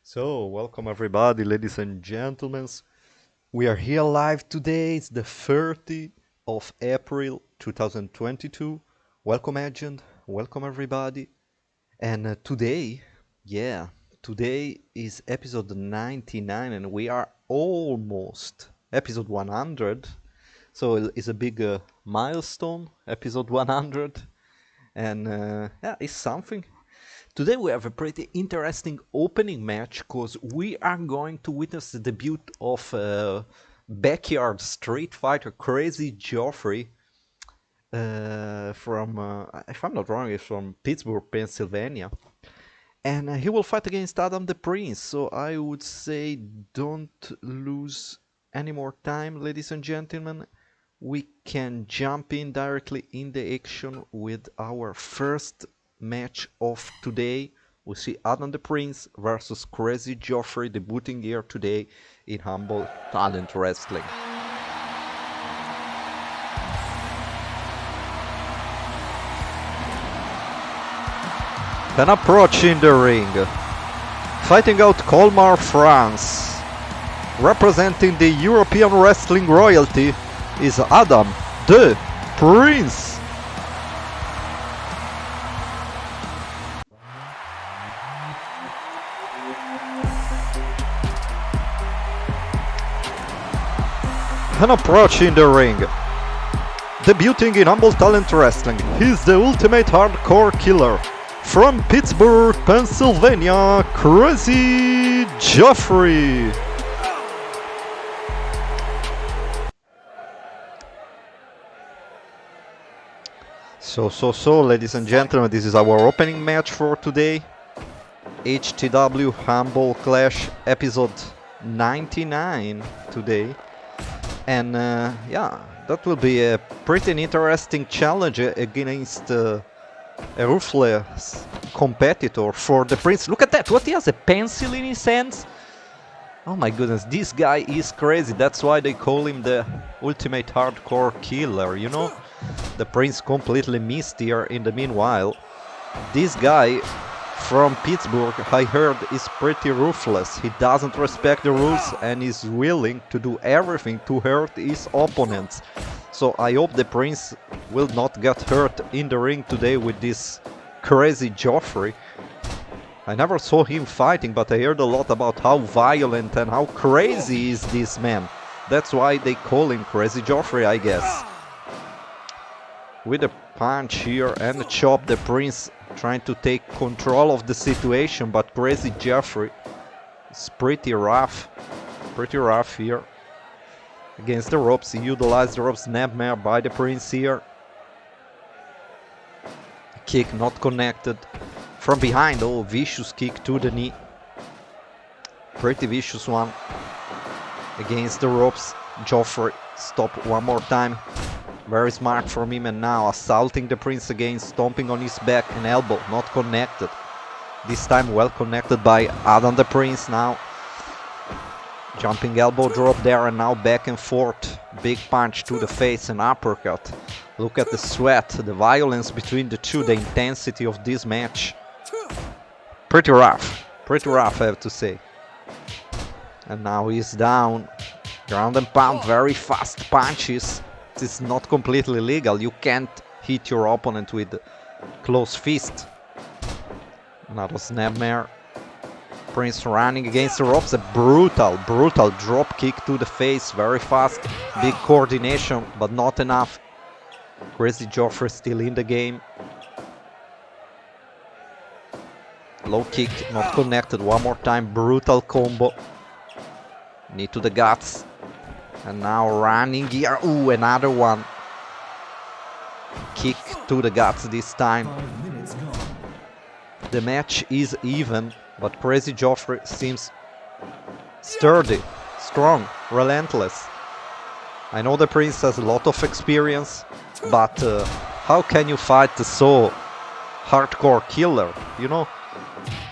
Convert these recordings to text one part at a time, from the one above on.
So, welcome everybody, ladies and gentlemen. We are here live today. It's the 30th of April 2022. Welcome, Agent. Welcome, everybody. And today is episode 99, and we are almost episode 100. So it's a big milestone, episode 100, and it's something. Today we have a pretty interesting opening match because we are going to witness the debut of backyard street fighter Crazy Jeoffrey from, if I'm not wrong, he's from Pittsburgh, Pennsylvania. And he will fight against Adam the Prince, so I would say don't lose any more time, ladies and gentlemen. We can jump in directly in the action with our first match of today. We see Adam the Prince versus Crazy Jeoffrey debuting here today in Humble Talent Wrestling. An approach in the ring. Fighting out Colmar, France. Representing the European wrestling royalty is Adam the Prince. An approach in the ring. Debuting in Humble Talent Wrestling, he's the ultimate hardcore killer. From Pittsburgh, Pennsylvania, Crazy Jeoffrey. So, ladies and gentlemen, this is our opening match for today. HTW Humble Clash episode 99 today. And that will be a pretty interesting challenge against a ruthless competitor for the Prince. Look at that, what he has, a pencil in his hands? Oh my goodness, this guy is crazy. That's why they call him the ultimate hardcore killer, you know? The Prince completely missed here in the meanwhile. This guy from Pittsburgh, I heard, is pretty ruthless. He doesn't respect the rules and is willing to do everything to hurt his opponents. So I hope the Prince will not get hurt in the ring today with this Crazy Jeoffrey. I never saw him fighting, but I heard a lot about how violent and how crazy is this man. That's why they call him Crazy Jeoffrey, I guess. With a punch here and a chop, the Prince trying to take control of the situation, but Crazy Jeoffrey is pretty rough here. Against the ropes, he utilized the rope snapmare by the Prince here. Kick not connected. From behind, oh, vicious kick to the knee. Pretty vicious one. Against the ropes, Jeoffrey stop one more time. Very smart from him, and now assaulting the Prince again, stomping on his back, and elbow not connected. This time well connected by Adam the Prince now. Jumping elbow drop there, and now back and forth. Big punch to the face and uppercut. Look at the sweat, the violence between the two, the intensity of this match. Pretty rough I have to say. And now he's down. Ground and pound, very fast punches. This is not completely legal. You can't hit your opponent with close fist. Another snapmare. Prince running against the ropes. A brutal drop kick to the face. Very fast. Big coordination, but not enough. Crazy Jeoffrey still in the game. Low kick, not connected. One more time. Brutal combo. Knee to the guts. And now running here. Ooh, another one. Kick to the guts this time. The match is even, but Crazy Jeoffrey seems sturdy, strong, relentless. I know the Prince has a lot of experience, but how can you fight the so hardcore killer, you know?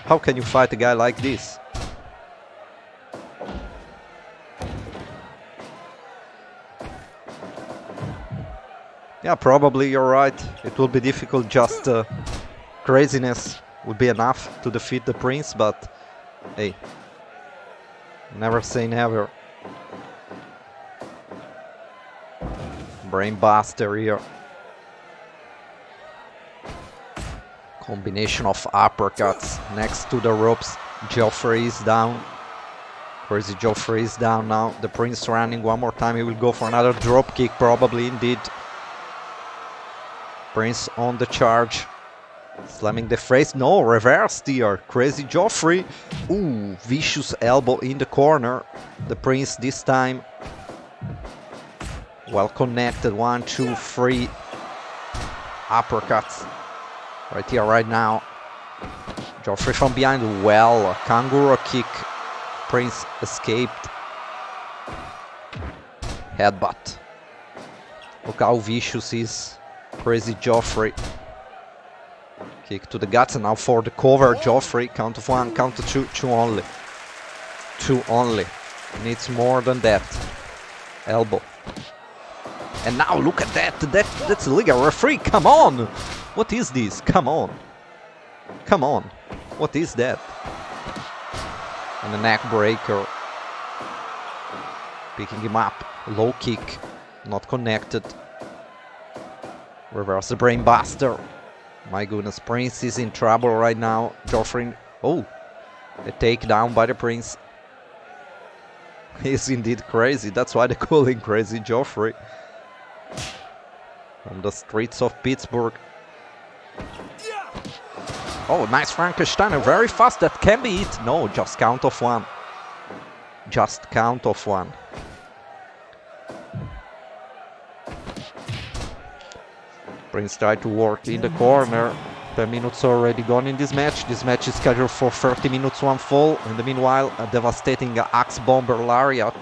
How can you fight a guy like this? Yeah, probably you're right. It will be difficult, just craziness would be enough to defeat the Prince, but Hey. Never say never. Brainbuster here. Combination of uppercuts next to the ropes. Jeoffrey is down. Crazy Jeoffrey is down now. The Prince running one more time. He will go for another drop kick, probably indeed. Prince on the charge. Slamming the face. No, reversed here. Crazy Jeoffrey. Ooh, vicious elbow in the corner. The Prince this time. Well connected. 1, 2, 3 uppercuts. Right here, right now. Jeoffrey from behind. Well, kangaroo kick. Prince escaped. Headbutt. Look how vicious is Crazy Jeoffrey. Kick to the guts, and now for the cover, Jeoffrey. Count of 1, count of 2, 2 only. 2 only. Needs more than that. Elbow. And now look at that. That's illegal. Referee, come on! What is this? Come on. Come on. What is that? And a neck breaker. Picking him up. Low kick. Not connected. Reverse the brainbuster. My goodness, Prince is in trouble right now. Jeoffrey. Oh, a takedown by the Prince. He's indeed crazy. That's why they call him Crazy Jeoffrey. From the streets of Pittsburgh. Oh, nice Frankensteiner. Very fast. That can be it. No, just count of 1. Just count of 1. Prince tried to work in the corner. 10 minutes already gone in this match. This match is scheduled for 30 minutes, 1 fall. In the meanwhile, a devastating axe bomber lariat.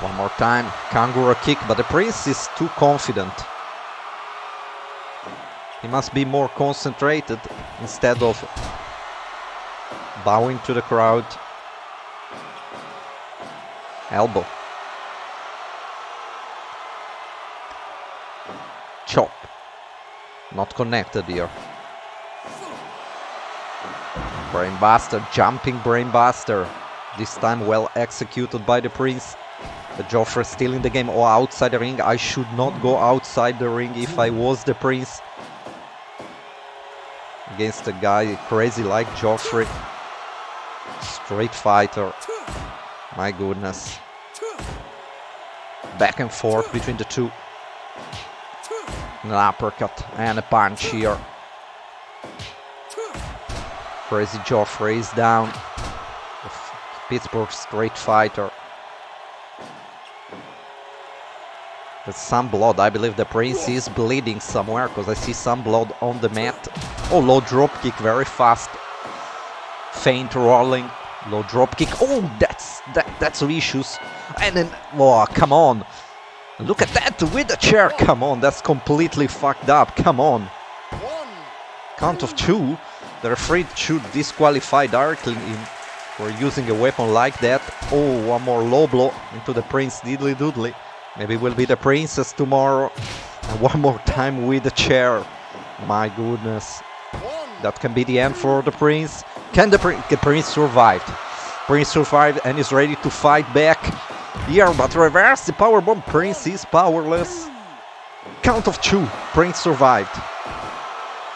One more time. Kangaroo kick, but the Prince is too confident. He must be more concentrated instead of bowing to the crowd. Elbow. Chop. Not connected here. Brainbuster, jumping brainbuster. This time well executed by the Prince. The Jeoffrey still in the game. Oh, outside the ring. I should not go outside the ring if I was the Prince. Against a guy crazy like Jeoffrey. Straight fighter. My goodness. Back and forth between the two. An uppercut and a punch here. Crazy Jeoffrey is down. Pittsburgh straight fighter. There's some blood. I believe the Prince is bleeding somewhere because I see some blood on the mat. Oh, low drop kick, very fast. Feint rolling. Low drop kick. Oh, that's vicious. And then, oh, come on. Look at that with the chair. Come on, that's completely fucked up. Come on. Count of 2. The referee should disqualify directly for using a weapon like that. Oh, one more low blow into the Prince diddly doodly. Maybe it will be the Princess tomorrow. And one more time with the chair. My goodness. That can be the end for the Prince. Can the Prince survive? Prince survived and is ready to fight back. Here, but reverse the powerbomb. Prince is powerless. Count of 2. Prince survived.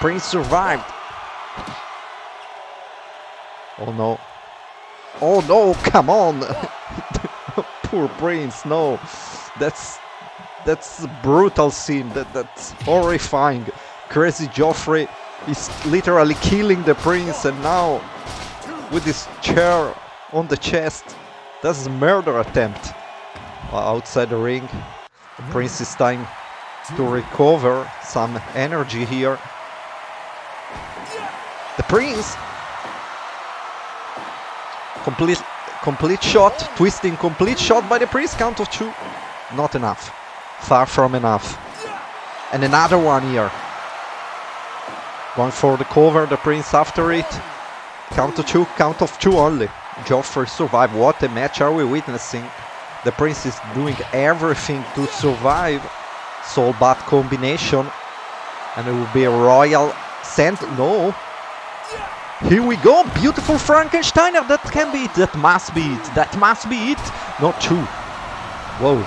Prince survived. Oh no. Oh no, come on. Poor Prince, no. That's a brutal scene. That's horrifying. Crazy Jeoffrey is literally killing the Prince, and now with this chair on the chest. That's a murder attempt. Outside the ring. The Prince is time to recover some energy here. The Prince. Complete shot. Twisting complete shot by the Prince. Count of 2. Not enough. Far from enough. And another one here. Going for the cover. The Prince after it. Count of 2. Count of 2 only. Jeoffrey survived. What a match are we witnessing. The Prince is doing everything to survive. Soul Bat combination. And it will be a royal send. No. Here we go, beautiful Frankensteiner, that can be it, that must be it, that must be it. Not true. Whoa.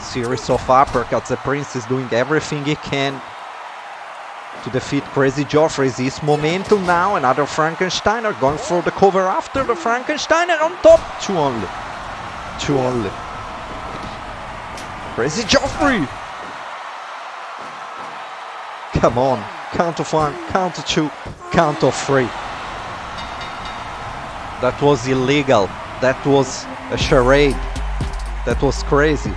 Series of uppercuts, the Prince is doing everything he can to defeat Crazy Jeoffrey. His momentum now, another Frankensteiner going for the cover after the Frankensteiner on top. Two only. Two only. Crazy Jeoffrey! Come on. Count of 1, count of 2, count of 3. That was illegal. That was a charade. That was crazy.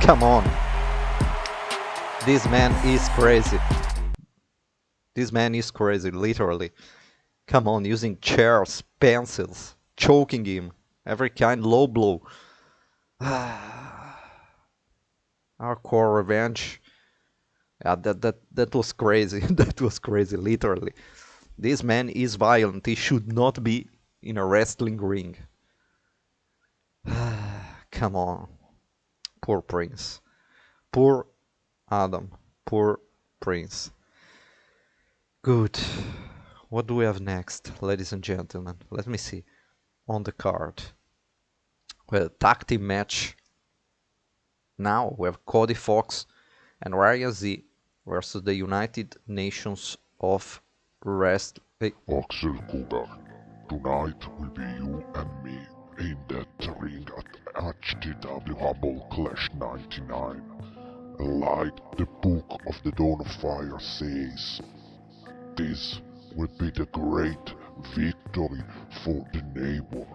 Come on. This man is crazy. This man is crazy, literally. Come on, using chairs, pencils, choking him. Every kind low blow. Hardcore revenge. Yeah, that was crazy. That was crazy, literally. This man is violent. He should not be in a wrestling ring. Come on. Poor Prince. Poor Adam. Poor Prince. Good. What do we have next, ladies and gentlemen? Let me see. On the card. Well, tag team match. Now we have Cody Fox and Rayan Z versus the United Nations of Wrestling. Axel, Cougar, tonight will be you and me in that ring at HTW Humble Clash 99. Like the book of the Dawn of Fire says, this will be the great victory for the Neighbour.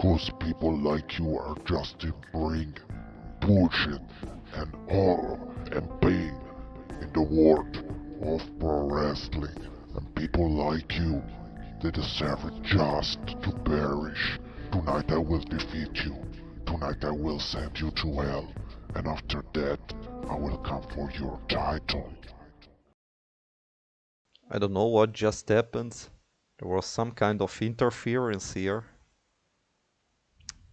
Cause people like you are just in ring bullshit and horror and pain in the world of pro wrestling, and people like you, they deserve it just to perish. Tonight I will defeat you. Tonight I will send you to hell, and after that I will come for your title. I don't know what just happened. There was some kind of interference here.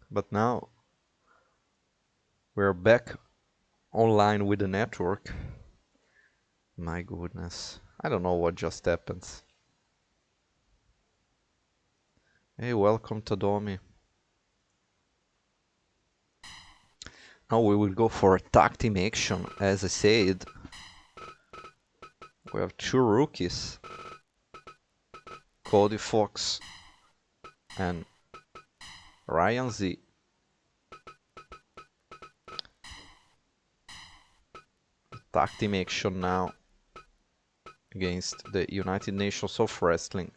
But now we're back online with the network. My goodness. I don't know what just happened. Hey, welcome to Domi. Now we will go for a tag team action, as I said. We have two rookies. Cody Fox and Rayan Z. Tag team action now against the United Nations of Wrestling.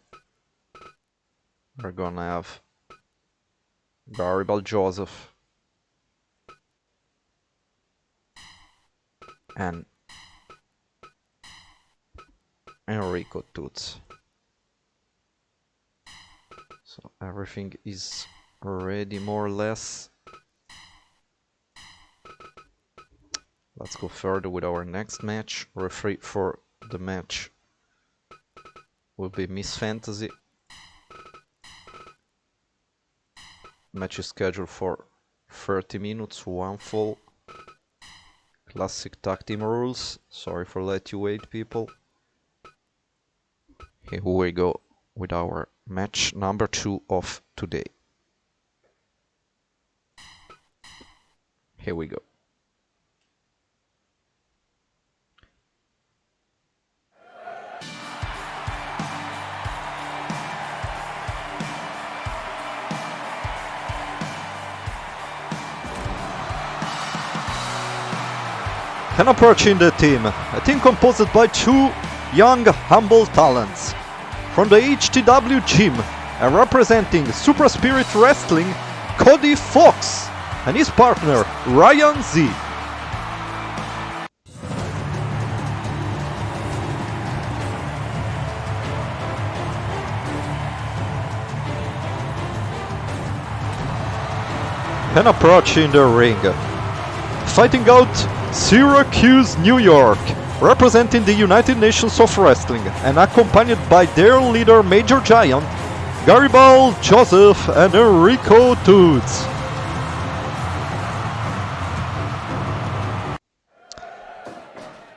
We're gonna have Garibald Joseph and Enrico Toots. So everything is ready more or less. Let's go further with our next match. Referee for the match will be Miss Fantasy. Match is scheduled for 30 minutes, one fall. Classic tag team rules. Sorry for let you wait, people. Here we go with our match number 2 of today. Here we go. And approaching the team, a team composed by two young, humble talents. From the HTW gym, and representing Super Spirit Wrestling, Cody Fox and his partner, Rayan Z. And approaching the ring, fighting out Syracuse, New York, representing the United Nations of Wrestling, and accompanied by their leader Major Giant, Garibald, Joseph, and Enrico Toots.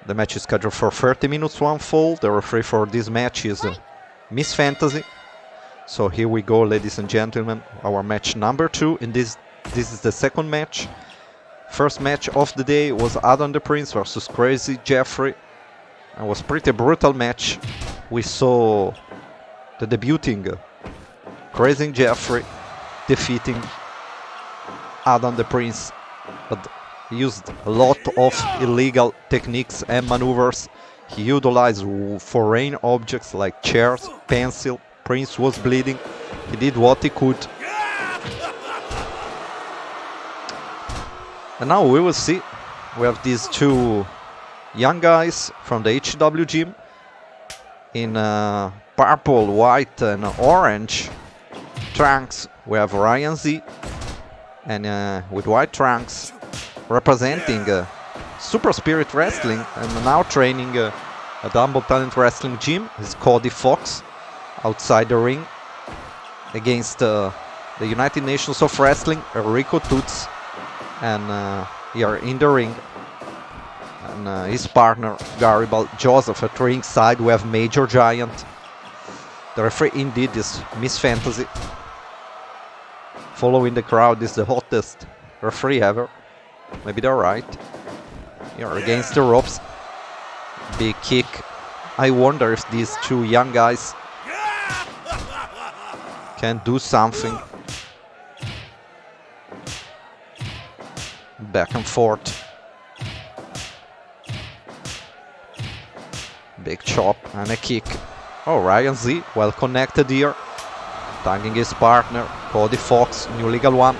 The match is scheduled for 30 minutes to unfold. The referee for this match is Miss Fantasy. So here we go, ladies and gentlemen. Our match number 2. And this is the second match. First match of the day was Adam the Prince versus Crazy Jeoffrey. It was pretty brutal match. We saw the debuting Crazy Jeoffrey defeating Adam the Prince, but he used a lot of illegal techniques and maneuvers. He utilized foreign objects like chairs, pencil. Prince was bleeding. He did what he could. And now we will see. We have these two young guys from the HTW gym in purple, white and orange trunks. We have Rayan Z and with white trunks representing Super Spirit Wrestling and now training at Humble Talent Wrestling Gym is Cody Fox outside the ring against the United Nations of Wrestling, Enrico Toots, and here in the ring and his partner Garibald Joseph. At ringside we have Major Giant. The referee indeed is Miss Fantasy. Following the crowd is the hottest referee ever. Maybe they're right. Here against the ropes. Big kick. I wonder if these two young guys can do something. Back and forth. Big chop and a kick. Oh, Rayan Z, well connected here. Tagging his partner, Cody Fox, New Legal One.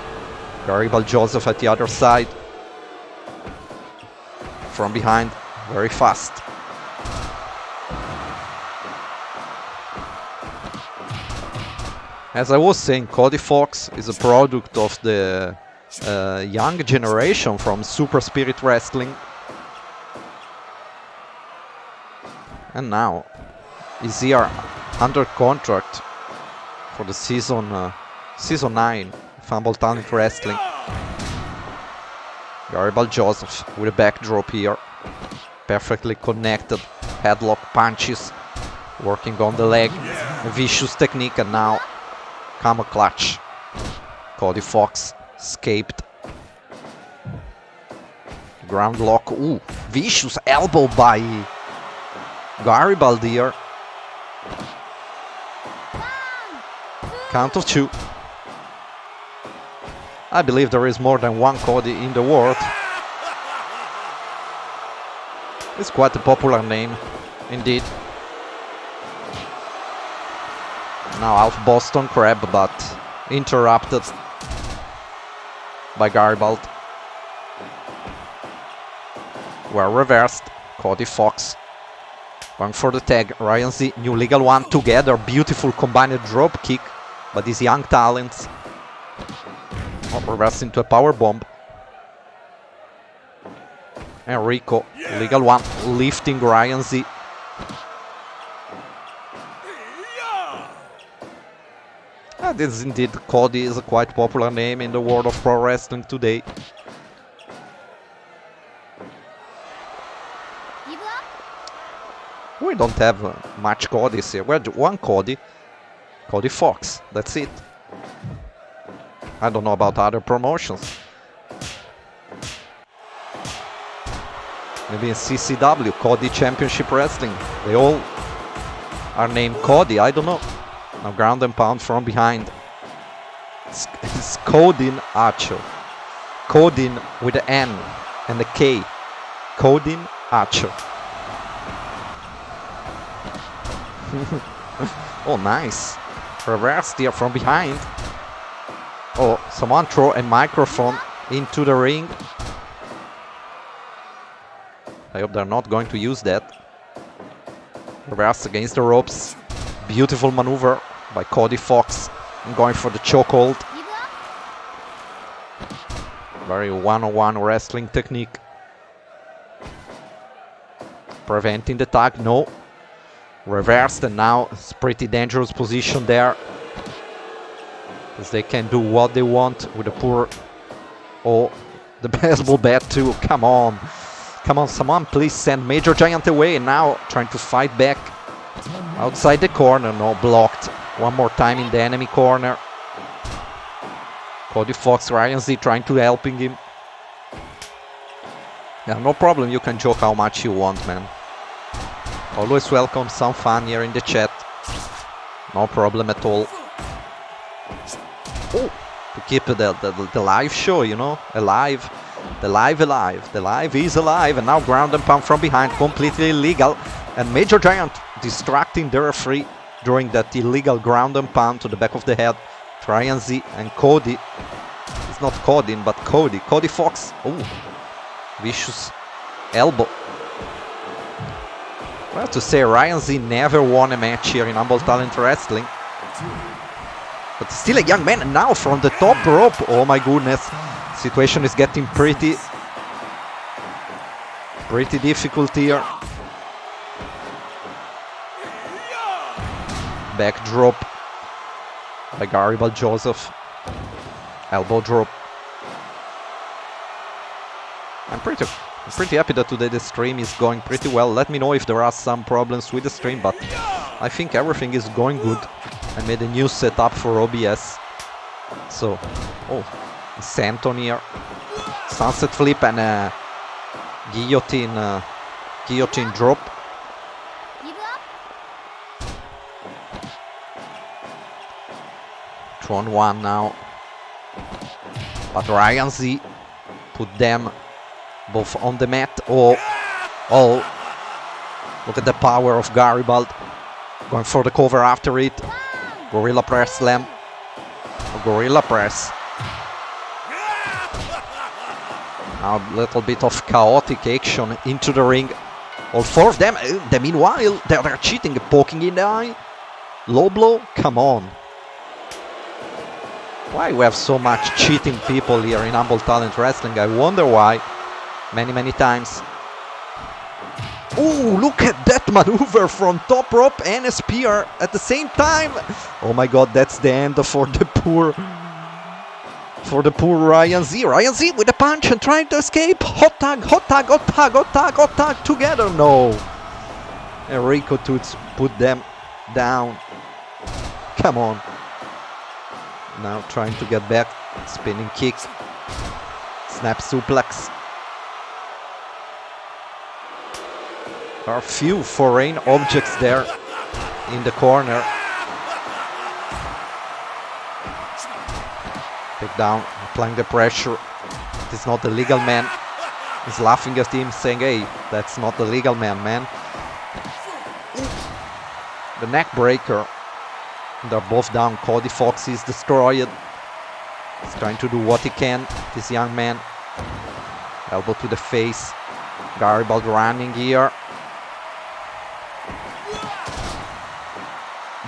Garibald Joseph at the other side. From behind, very fast. As I was saying, Cody Fox is a product of the young generation from Super Spirit Wrestling. And now is here under contract for the season 9 of Humble Talent Wrestling. Garibald Joseph with a backdrop here. Perfectly connected headlock punches. Working on the leg. A vicious technique and now Kama clutch. Cody Fox escaped. Ground lock. Ooh, vicious elbow by Garibald here. Count of 2. I believe there is more than one Cody in the world. It's quite a popular name, indeed. Now half Boston Crab, but interrupted by Garibald. Well reversed. Cody Fox going for the tag. Rayan Z, New Legal One together. Beautiful combined drop kick by these young talents. Oh, reversed into a power bomb. Enrico, Legal One, lifting Rayan Z. This is indeed, Cody is a quite popular name in the world of pro wrestling today. We don't have much Codys here. We have one Cody. Cody Fox, that's it. I don't know about other promotions. Maybe in CCW, Cody Championship Wrestling. They all are named Cody, I don't know. Now ground and pound from behind. It's Codin Archer. Codin with the N and the K. Codin Archer. Oh, nice. Reversed here from behind. Oh, someone throw a microphone into the ring. I hope they're not going to use that. Reversed against the ropes. Beautiful maneuver by Cody Fox. And going for the chokehold. Very one-on-one wrestling technique. Preventing the tag, no. Reversed, and now it's pretty dangerous position there. Because they can do what they want with a poor... Oh, the baseball bat too, come on. Come on, someone please send Major Giant away. Now trying to fight back. Outside the corner, no, blocked. One more time in the enemy corner. Cody Fox, Ryan Z trying to helping him. Yeah, no problem, you can joke how much you want, man. Always welcome some fun here in the chat. No problem at all. Oh, to keep the live show, you know, alive. The live is alive, and now ground and pound from behind, completely illegal. And Major Giant distracting the referee during that illegal ground and pound to the back of the head. Ryan Z and Cody. It's not Cody, but Cody. Cody Fox. Oh, vicious elbow. Well, to say, Ryan Z never won a match here in Humble Talent Wrestling. But still a young man, and now from the top rope. Oh my goodness. Situation is getting pretty difficult here. Backdrop by Garibald Joseph. Elbow drop. I'm pretty happy that today the stream is going pretty well. Let me know if there are some problems with the stream, but I think everything is going good. I made a new setup for OBS. So, oh, Santon here. Sunset flip and a guillotine drop. 2-on-1 now. But Ryan Z put them both on the mat. Oh, look at the power of Garibald. Going for the cover after it. Gorilla press slam. Gorilla press. Now a little bit of chaotic action into the ring. All four of them, meanwhile, they're cheating, poking in the eye. Low blow, come on. Why we have so much cheating people here in Humble Talent Wrestling? I wonder why. Many times. Oh, look at that maneuver from top rope and a spear at the same time. Oh my god, that's the end for the poor Ryan Z. Ryan Z with a punch and trying to escape. Hot tag together. No. Enrico Toots put them down. Come on. Now trying to get back. Spinning kick. Snap suplex. There are few foreign objects there in the corner. Take down, applying the pressure. It is not the legal man. He's laughing at him, saying, hey, that's not the legal man. The neck breaker. They're both down. Cody Fox is destroyed. He's trying to do what he can, this young man. Elbow to the face. Garibald running here.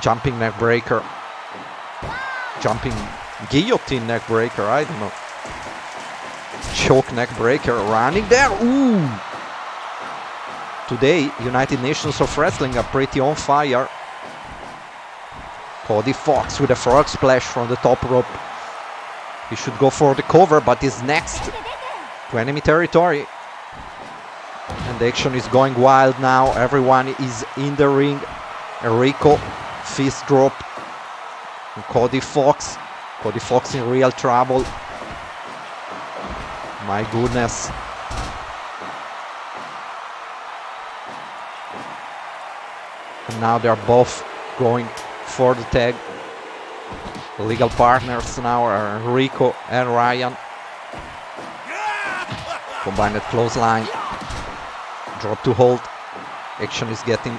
Jumping neck breaker. Jumping guillotine neck breaker, I don't know. Choke neck breaker, running there. Ooh! Today, United Nations of Wrestling are pretty on fire. Cody Fox with a frog splash from the top rope. He should go for the cover, but is next to enemy territory. And the action is going wild now. Everyone is in the ring. Enrico, fist drop. And Cody Fox. Cody Fox in real trouble. My goodness. And now they're both going for the tag. The legal partners now are Enrico and Rayan. Combined clothesline. Drop to hold. Action is getting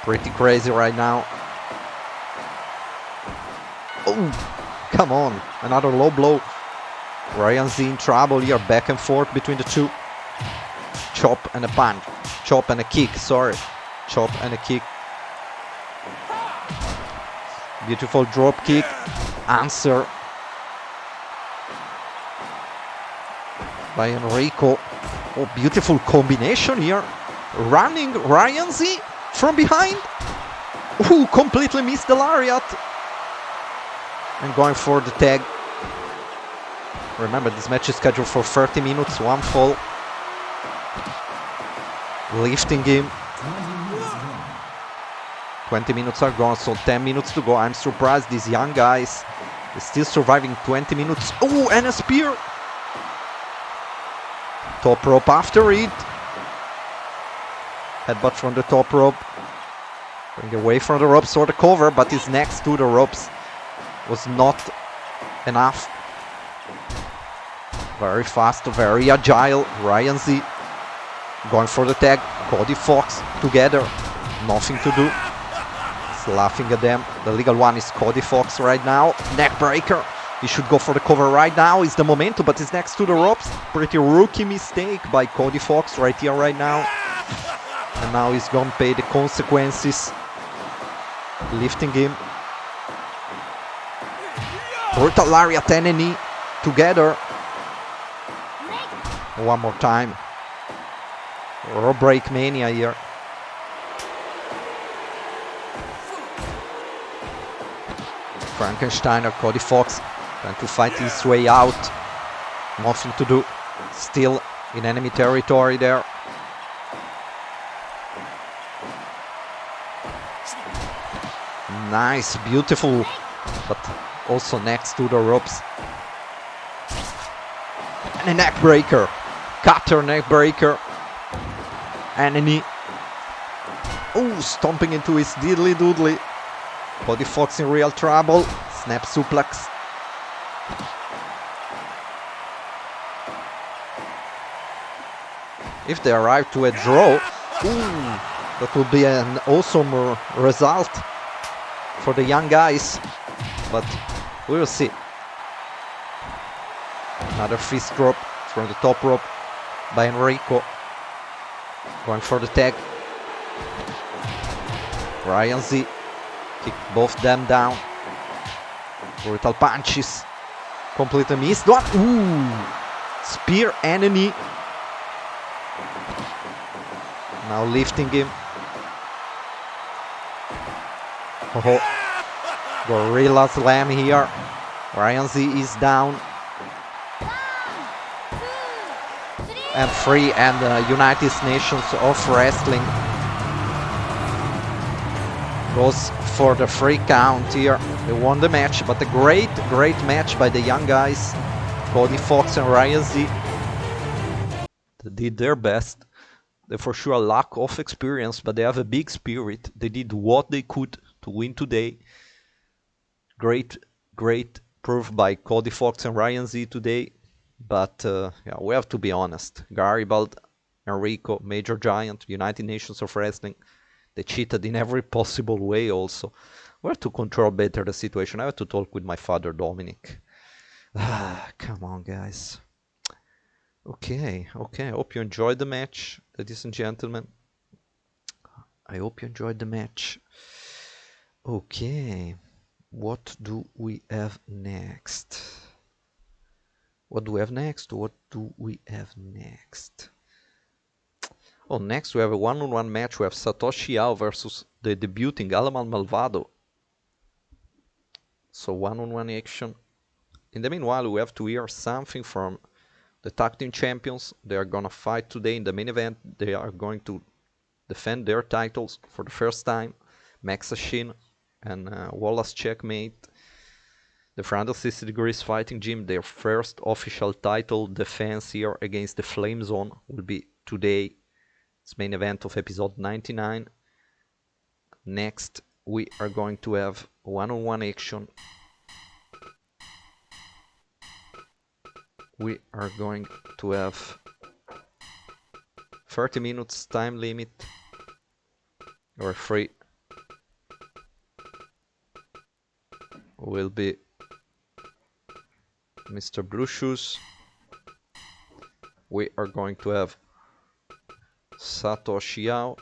pretty crazy right now. Oh, come on. Another low blow. Ryan Z in trouble here. Back and forth between the two. Chop and a punch. Chop and a kick, sorry. Chop and a kick. Beautiful drop kick. Answer by Enrico. Oh, beautiful combination here. Running Ryan Z from behind. Ooh, completely missed the lariat. And going for the tag. Remember, this match is scheduled for 30 minutes, one fall. Lifting him. 20 minutes are gone, so 10 minutes to go. I'm surprised these young guys are still surviving 20 minutes. Oh, and a spear! Top rope after it. Headbutt from the top rope. Bring away from the ropes for the cover, but he's next to the ropes. Was not enough. Very fast, very agile. Rayan Z going for the tag. Cody Fox together. Nothing to do. He's laughing at them. The legal one is Cody Fox right now. Neck breaker. He should go for the cover right now. It's the momentum, but he's next to the ropes. Pretty rookie mistake by Cody Fox right here, right now. And now he's gonna pay the consequences. Lifting him. Brutal lariat and a knee together. One more time. Raw break mania here. Frankensteiner, Cody Fox trying to fight his way out. Nothing to do. Still in enemy territory there. Nice, beautiful, but also next to the ropes. And a neck breaker. Cutter neck breaker. And a knee. Oh, stomping into his diddly doodly. Cody Fox in real trouble. Snap suplex. If they arrive to a draw, that would be an awesome result for the young guys. But we'll see. Another fist drop from the top rope by Enrico. Going for the tag. Rayan Z kick both them down. Brutal punches. Completely missed one. Ooh! Spear and a knee. Now lifting him. Oh, Gorilla Slam here. Rayan Z is down. And free, and United Nations of Wrestling goes for the free count here. They won the match, but a great match by the young guys. Cody Fox and Rayan Z. They did their best. They for sure lack of experience, but they have a big spirit. They did what they could to win today. Great proof by Cody Fox and Rayan Z today. But yeah, we have to be honest. Garibald, Enrico, Major Giant, United Nations of Wrestling, they cheated in every possible way also. We have to control better the situation. I have to talk with my father, Dominic. Come on, guys. Okay. I hope you enjoyed the match, ladies and gentlemen. I hope you enjoyed the match. Okay. What do we have next? What do we have next? Oh, next we have a one-on-one match. We have Satoshi versus the debuting Aleman Malvado. So one-on-one action. In the meanwhile, we have to hear something from the tag team champions. They are gonna fight today in the main event. They are going to defend their titles for the first time. Sachine and Wallace Checkmate. The 360 Degrees Fighting Gym, their first official title defense here against the Flame Zone, will be today. It's main event of episode 99. Next, we are going to have one-on-one action. We are going to have 30 minutes time limit. Referee will be Mr. Blue Shoes. We are going to have Satoshi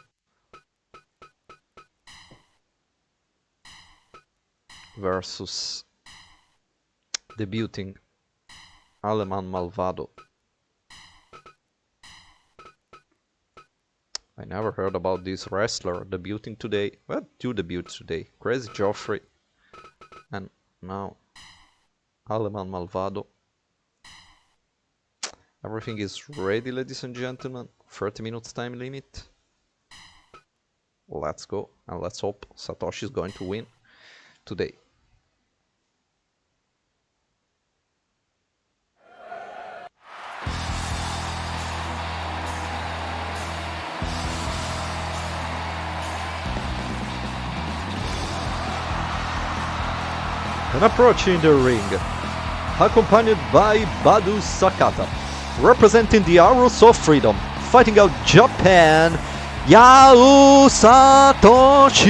versus debuting Aleman Malvado. I never heard about this wrestler debuting today. Well, two debuts today. Crazy Jeoffrey and now Aleman Malvado. Everything is ready, ladies and gentlemen. 30 minutes time limit. Let's go, and let's hope Satoshi is going to win today. And approaching the ring, accompanied by Badu Sakata, representing the Arrows of Freedom, fighting out Japan, Yao Satoshi!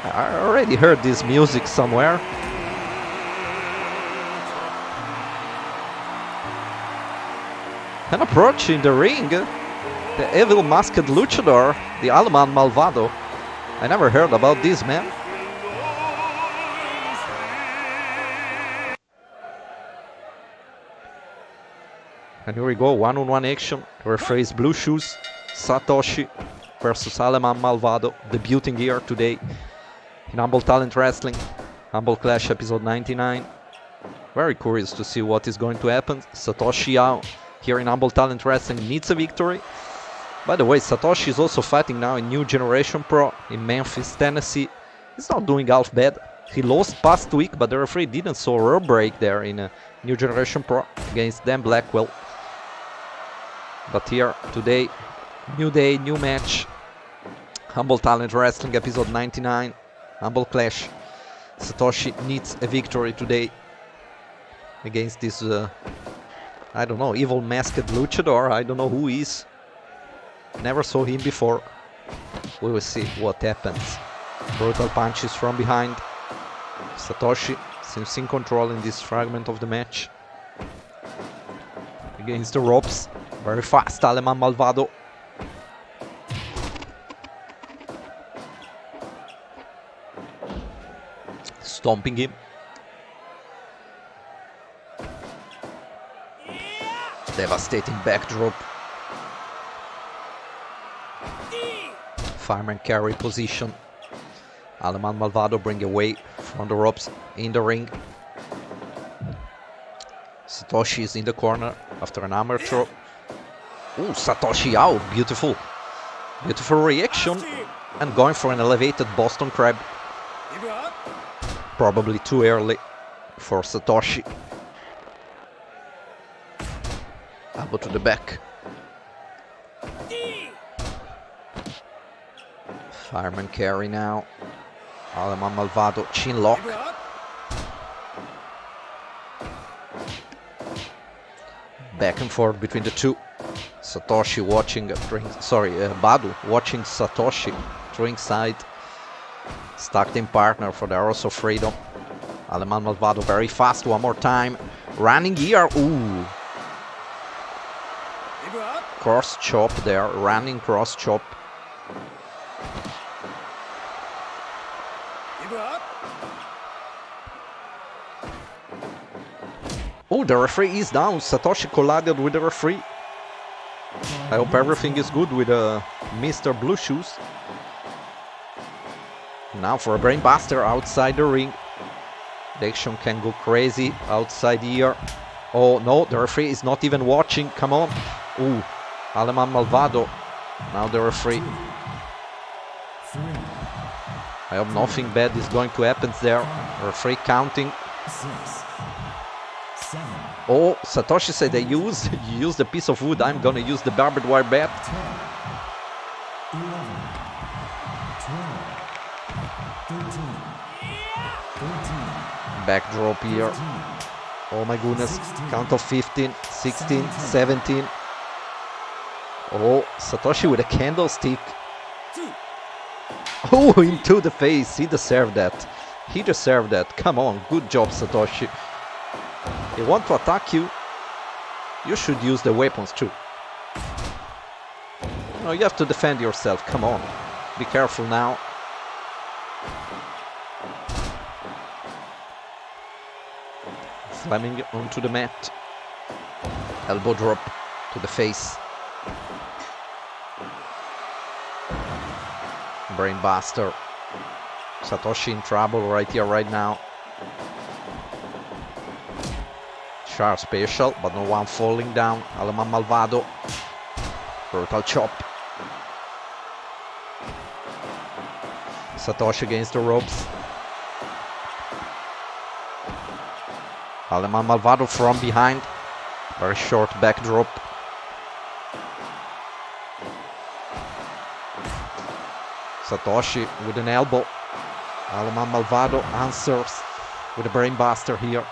I already heard this music somewhere. And approaching the ring, the evil masked luchador, the Aleman Malvado. I never heard about this man. And here we go, one-on-one action. Referee's blue shoes, Satoshi versus Aleman Malvado, debuting here today in Humble Talent Wrestling, Humble Clash episode 99. Very curious to see what is going to happen. Satoshi Yao here in Humble Talent Wrestling needs a victory. By the way, Satoshi is also fighting now in New Generation Pro in Memphis, Tennessee. He's not doing half bad. He lost past week, but the referee didn't saw a rule break there in New Generation Pro against Dan Blackwell. But here, today, new day, new match. Humble Talent Wrestling episode 99, Humble Clash. Satoshi needs a victory today against this, I don't know, evil masked luchador. I don't know who he is. Never saw him before. We will see what happens. Brutal punches from behind. Satoshi seems in control in this fragment of the match. Against the ropes. Very fast, Aleman Malvado. Stomping him. Devastating backdrop. Fireman carry position. Aleman Malvado bring away from the ropes in the ring. Satoshi is in the corner after an hammer throw. Ooh, Satoshi out, beautiful. Beautiful reaction. And going for an elevated Boston Crab. Probably too early for Satoshi. Elbow to the back. Fireman carry now. Aleman Malvado, chin lock. Back and forth between the two. Satoshi watching, Badu watching Satoshi ringside. Stuck in partner for the Arrows of Freedom. Aleman Malvado very fast, one more time. Running here, ooh. Cross chop there, running cross chop. Oh, the referee is down. Satoshi collided with the referee. I hope everything is good with Mr. Blue Shoes. Now for a brainbuster outside the ring. The action can go crazy outside here. Oh no, the referee is not even watching. Come on. Ooh, Aleman Malvado. Now the referee. I hope nothing bad is going to happen there. Referee counting. Oh, Satoshi said they use the piece of wood. I'm gonna use the barbed wire bat. Backdrop here. Oh my goodness. Count of 15, 16, 17. Oh, Satoshi with a candlestick. Oh, into the face. He deserved that. He deserved that. Come on. Good job, Satoshi. They want to attack you. You should use the weapons too. No, you have to defend yourself. Come on. Be careful now. Slamming onto the mat. Elbow drop to the face. Brainbuster. Satoshi in trouble right here, right now. Sharp special, but no one falling down. Aleman Malvado. Brutal chop. Satoshi against the ropes. Aleman Malvado from behind. Very short backdrop. Satoshi with an elbow. Aleman Malvado answers with a brainbuster here.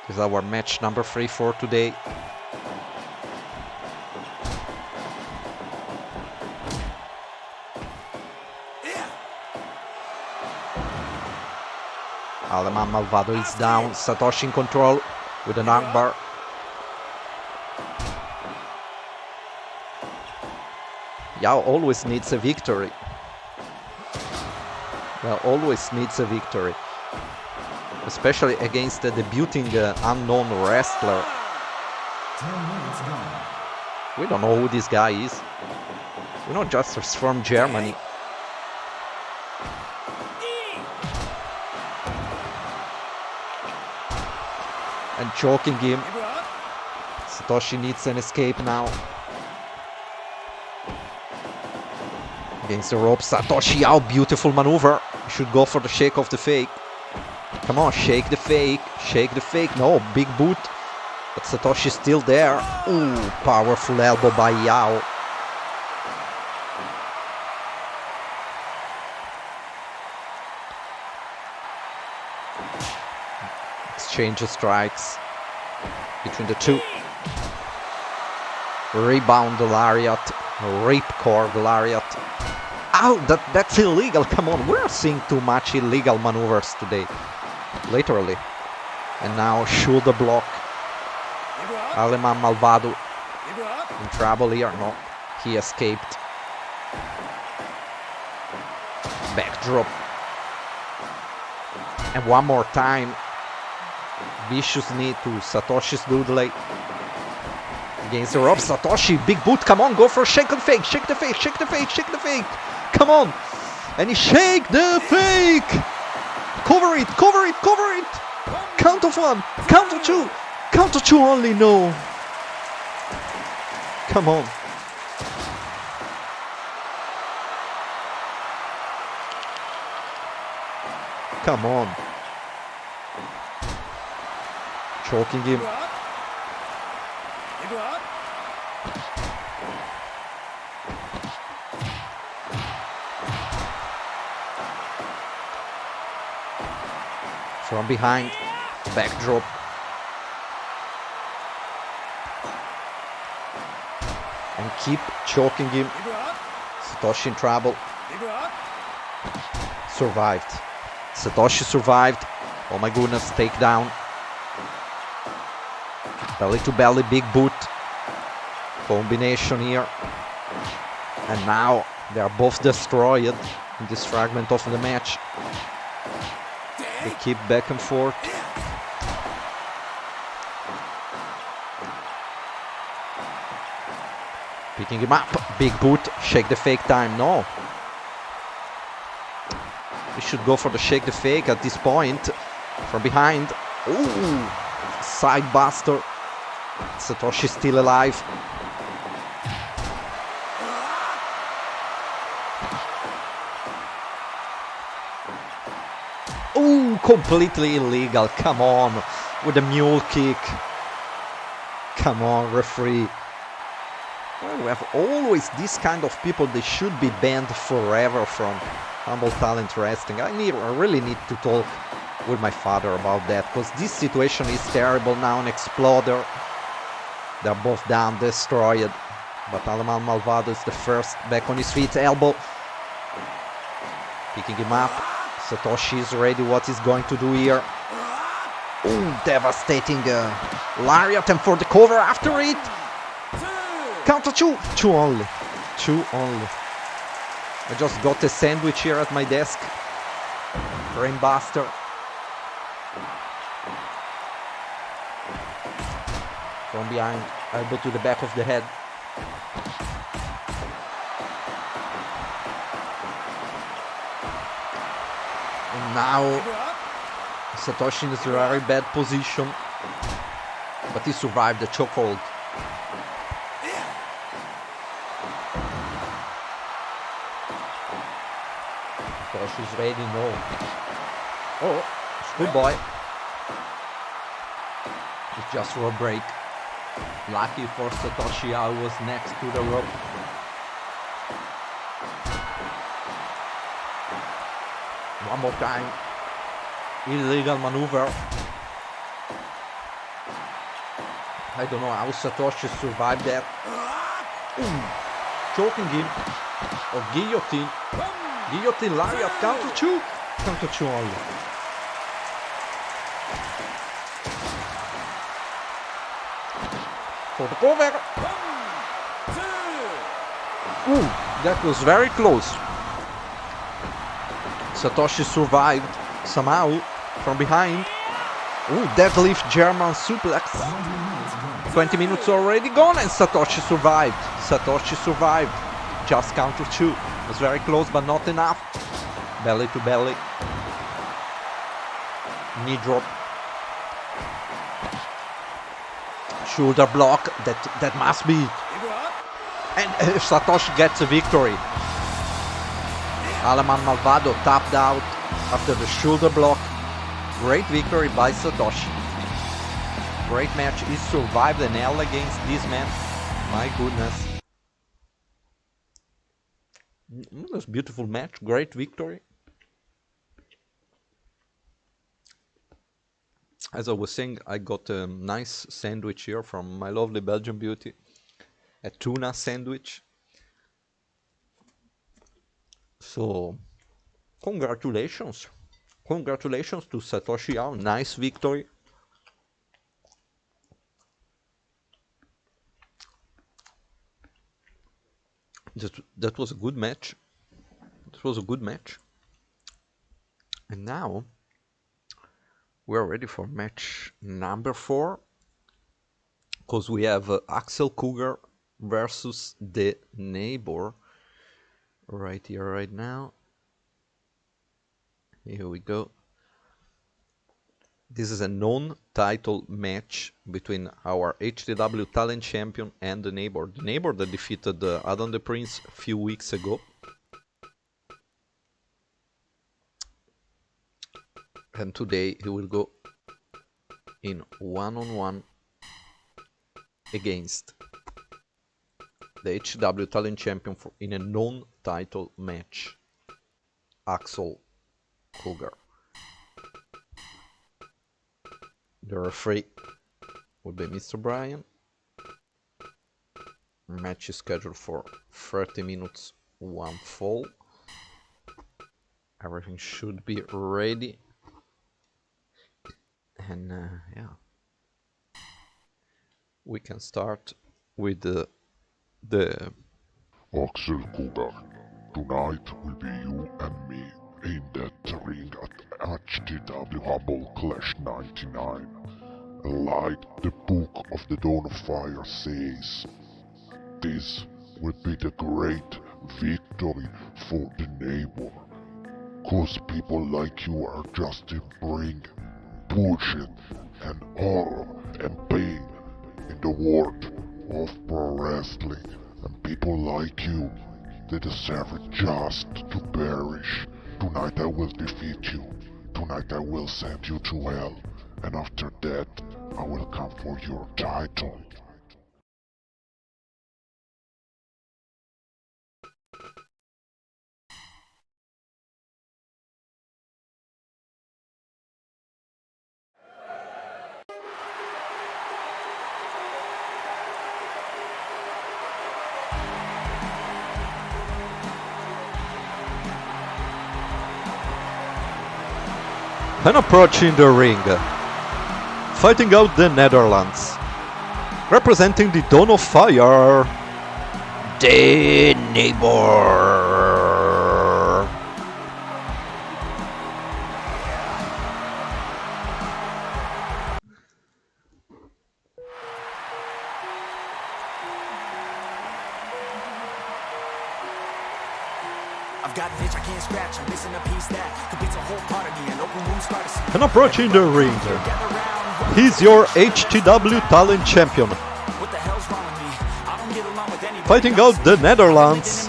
This is our match number 3 for today. Aleman Malvado is down. Satoshi in control with an armbar. Yao always needs a victory. Well, always needs a victory. Especially against a debuting unknown wrestler. 10 minutes gone. We don't know who this guy is. We know just he's from Germany. And choking him. Satoshi needs an escape now. Against the rope, Satoshi out, beautiful maneuver. Should go for the shake of the fake. Come on, shake the fake, shake the fake. No, big boot. But Satoshi's still there. Ooh, powerful elbow by Yao. Exchange of strikes between the two. Rebound the lariat, ripcord the lariat. Ow, that's illegal, come on, we're seeing too much illegal maneuvers today. Literally. And now shoulder block. Aleman Malvado in trouble here, no, he escaped. Backdrop. And one more time. Vicious knee to Satoshi's doodle. Against the rope, Satoshi, big boot, come on, go for shake and fake, shake the fake, shake the fake, shake the fake. Come on! And he shake the fake! Cover it, cover it, cover it! Count of 1, count of 2, count of 2 only, no! Come on. Come on. Choking him. From behind, backdrop. And keep choking him. Satoshi in trouble. Survived. Satoshi survived. Oh my goodness, takedown. Belly to belly, big boot. Combination here. And now they are both destroyed in this fragment of the match. They keep back and forth. Picking him up. Big boot. Shake the fake time. No. We should go for the shake the fake at this point. From behind. Ooh. Side buster. Satoshi still alive. Ooh, completely illegal. Come on. With a mule kick. Come on, referee. Well, we have always this kind of people. They should be banned forever from Humble Talent Wrestling. I really need to talk with my father about that, because this situation is terrible now. An exploder. They're both down, destroyed. But Aleman Malvado is the first back on his feet. Elbow. Picking him up. Satoshi is ready. What he's going to do here. Ooh, devastating lariat, and for the cover after it. Counter 2. 2 only. 2 only. I just got a sandwich here at my desk. Brainbuster. From behind, elbow to the back of the head. And now Satoshi is in a very bad position, but he survived the chokehold. Satoshi's ready now. Oh, good boy. It's just for a break. Lucky for Satoshi, I was next to the rope. One more time. Illegal maneuver. I don't know how Satoshi survived that. Choking him. Or guillotine. Guillotine lariat. Counter 2. Counter 2 only. For the cover. Ooh, that was very close. Satoshi survived somehow from behind. Ooh, deadlift German suplex. 20 minutes already gone and Satoshi survived. Satoshi survived. Just counter 2. It was very close but not enough. Belly to belly. Knee drop. Shoulder block. That must be it. And Satoshi gets a victory. Aleman Malvado tapped out after the shoulder block. Great victory by Satoshi. Great match. He survived an L against this man. My goodness. It was a beautiful match. Great victory. As I was saying, I got a nice sandwich here from my lovely Belgian beauty. A tuna sandwich. So, congratulations. Congratulations to Satoshi Hound. Nice victory. That was a good match. That was a good match. And now we're ready for match number 4. Because we have Axel Cougar versus the Neighbour. Right here, right now. Here we go. This is a non-title match between our HTW talent champion and the Neighbour. The Neighbour that defeated Adam the Prince a few weeks ago. And today he will go in one-on-one against the HTW talent champion in a non-title match. Axel Cougar. The referee will be Mr. Brian. Match is scheduled for 30 minutes, one fall. Everything should be ready. And yeah, we can start with the Axel Cougar, tonight will be you and me in that ring at HTW Humble Clash 99. Like the Book of the Dawn of Fire says, this will be the great victory for the Neighbour. Cause people like you are just in bring bullshit and horror and pain in the world of pro wrestling. And people like you, they deserve it just to perish. Tonight I will defeat you. Tonight I will send you to hell. And after that, I will come for your title. and approaching the ring, fighting out the Netherlands, representing the Dawn of Fire, the Neighbour. And approaching the ring, he's your HTW Talent Champion. Fighting out the Netherlands,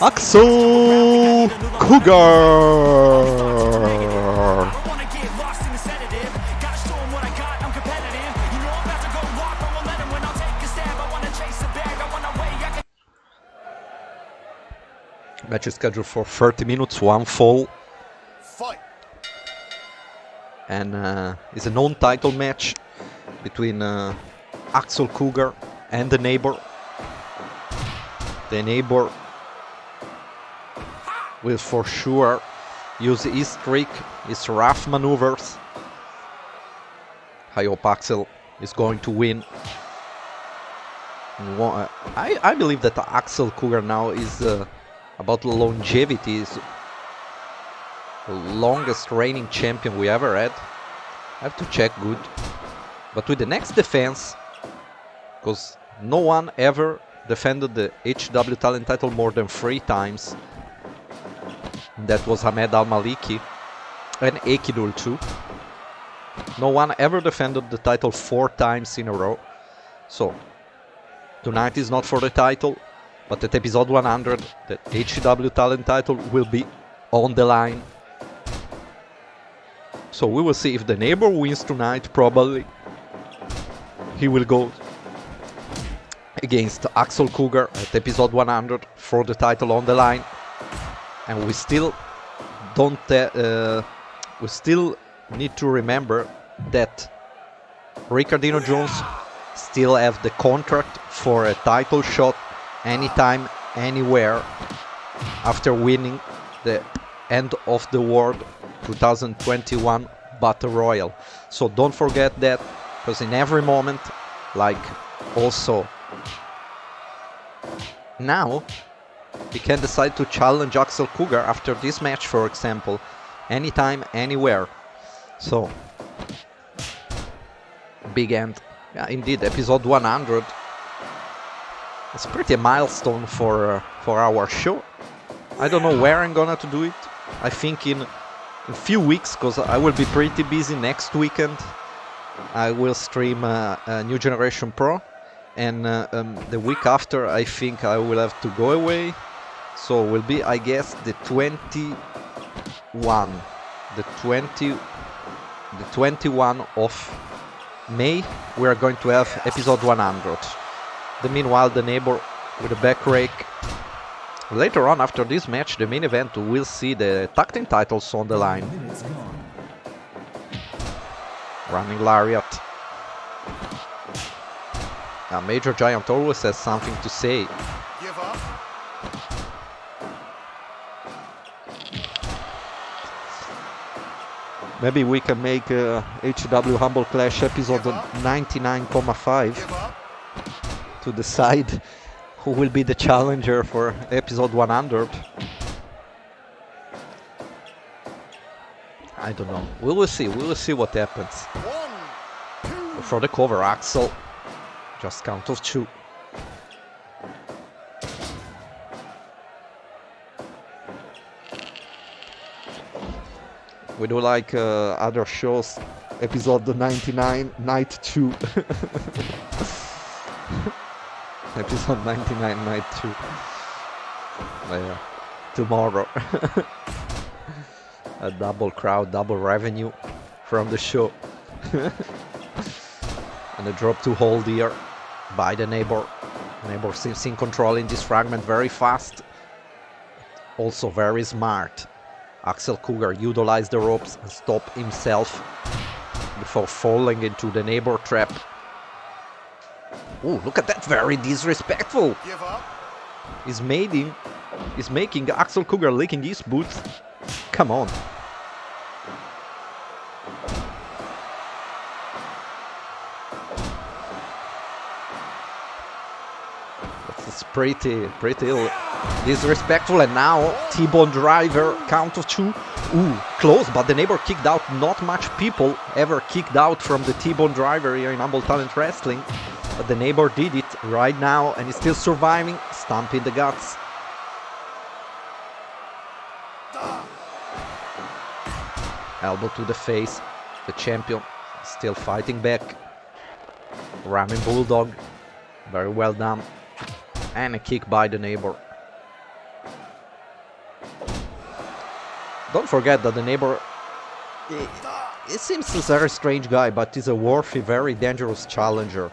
Axel Cougar. Match is scheduled for 30 minutes, one fall. And it's a non-title match between Axel Cougar and the Neighbour. The Neighbour will for sure use his trick, his rough maneuvers. I hope Axel is going to win. I believe that Axel Cougar now is about longevity, is the longest reigning champion we ever had. I have to check good. But with the next defense, because no one ever defended the HW Talent title more than 3 times. That was Ahmed Al-Maliki and Ekidul too. No one ever defended the title 4 times in a row. So, tonight is not for the title, but at episode 100, the HW Talent title will be on the line. So we will see if the Neighbour wins tonight, probably. He will go against Axel Cougar at episode 100 for the title on the line. And we still need to remember that Ricardino Jones still have the contract for a title shot anytime, anywhere after winning the End of the World 2021 Battle Royal. So don't forget that, because in every moment, like also now, he can decide to challenge Axel Cougar after this match, for example, anytime, anywhere. So, big end. Yeah, indeed, episode 100. It's pretty a milestone for our show. I don't know where I'm gonna to do it. I think in a few weeks, because I will be pretty busy next weekend. I will stream New Generation Pro, and the week after I think I will have to go away. So will be, I guess, the 21 of May. We are going to have episode 100. Meanwhile, the Neighbour with a back rake. Later on, after this match, the main event, we'll see the tag team titles on the line. Running lariat. Major Giant always has something to say. Give up. Maybe we can make HW Humble Clash episode 99.5 to decide who will be the challenger for episode 100. I don't know. We will see what happens. 1, 2. For the cover, Axel. Just count of 2. We do like other shows, episode 99, night 2. Episode 99, night 2. Yeah. Tomorrow. A double crowd, double revenue from the show. And a drop to hold here by the Neighbour. Neighbour seems in control in this fragment very fast. Also very smart. Axel Cougar utilized the ropes and stopped himself before falling into the Neighbour trap. Oh, look at that, very disrespectful. Give up. He's making Axel Cougar licking his boots. Come on. That's pretty disrespectful. And now T-bone driver, count of 2. Ooh, close, but the Neighbour kicked out. Not much people ever kicked out from the T-bone driver here in Humble Talent Wrestling. But the Neighbour did it right now and is still surviving. Stomp in the guts. Elbow to the face. The champion still fighting back. Ramming Bulldog. Very well done. And a kick by the Neighbour. Don't forget that the Neighbour, it seems a very strange guy, but he's a worthy, very dangerous challenger.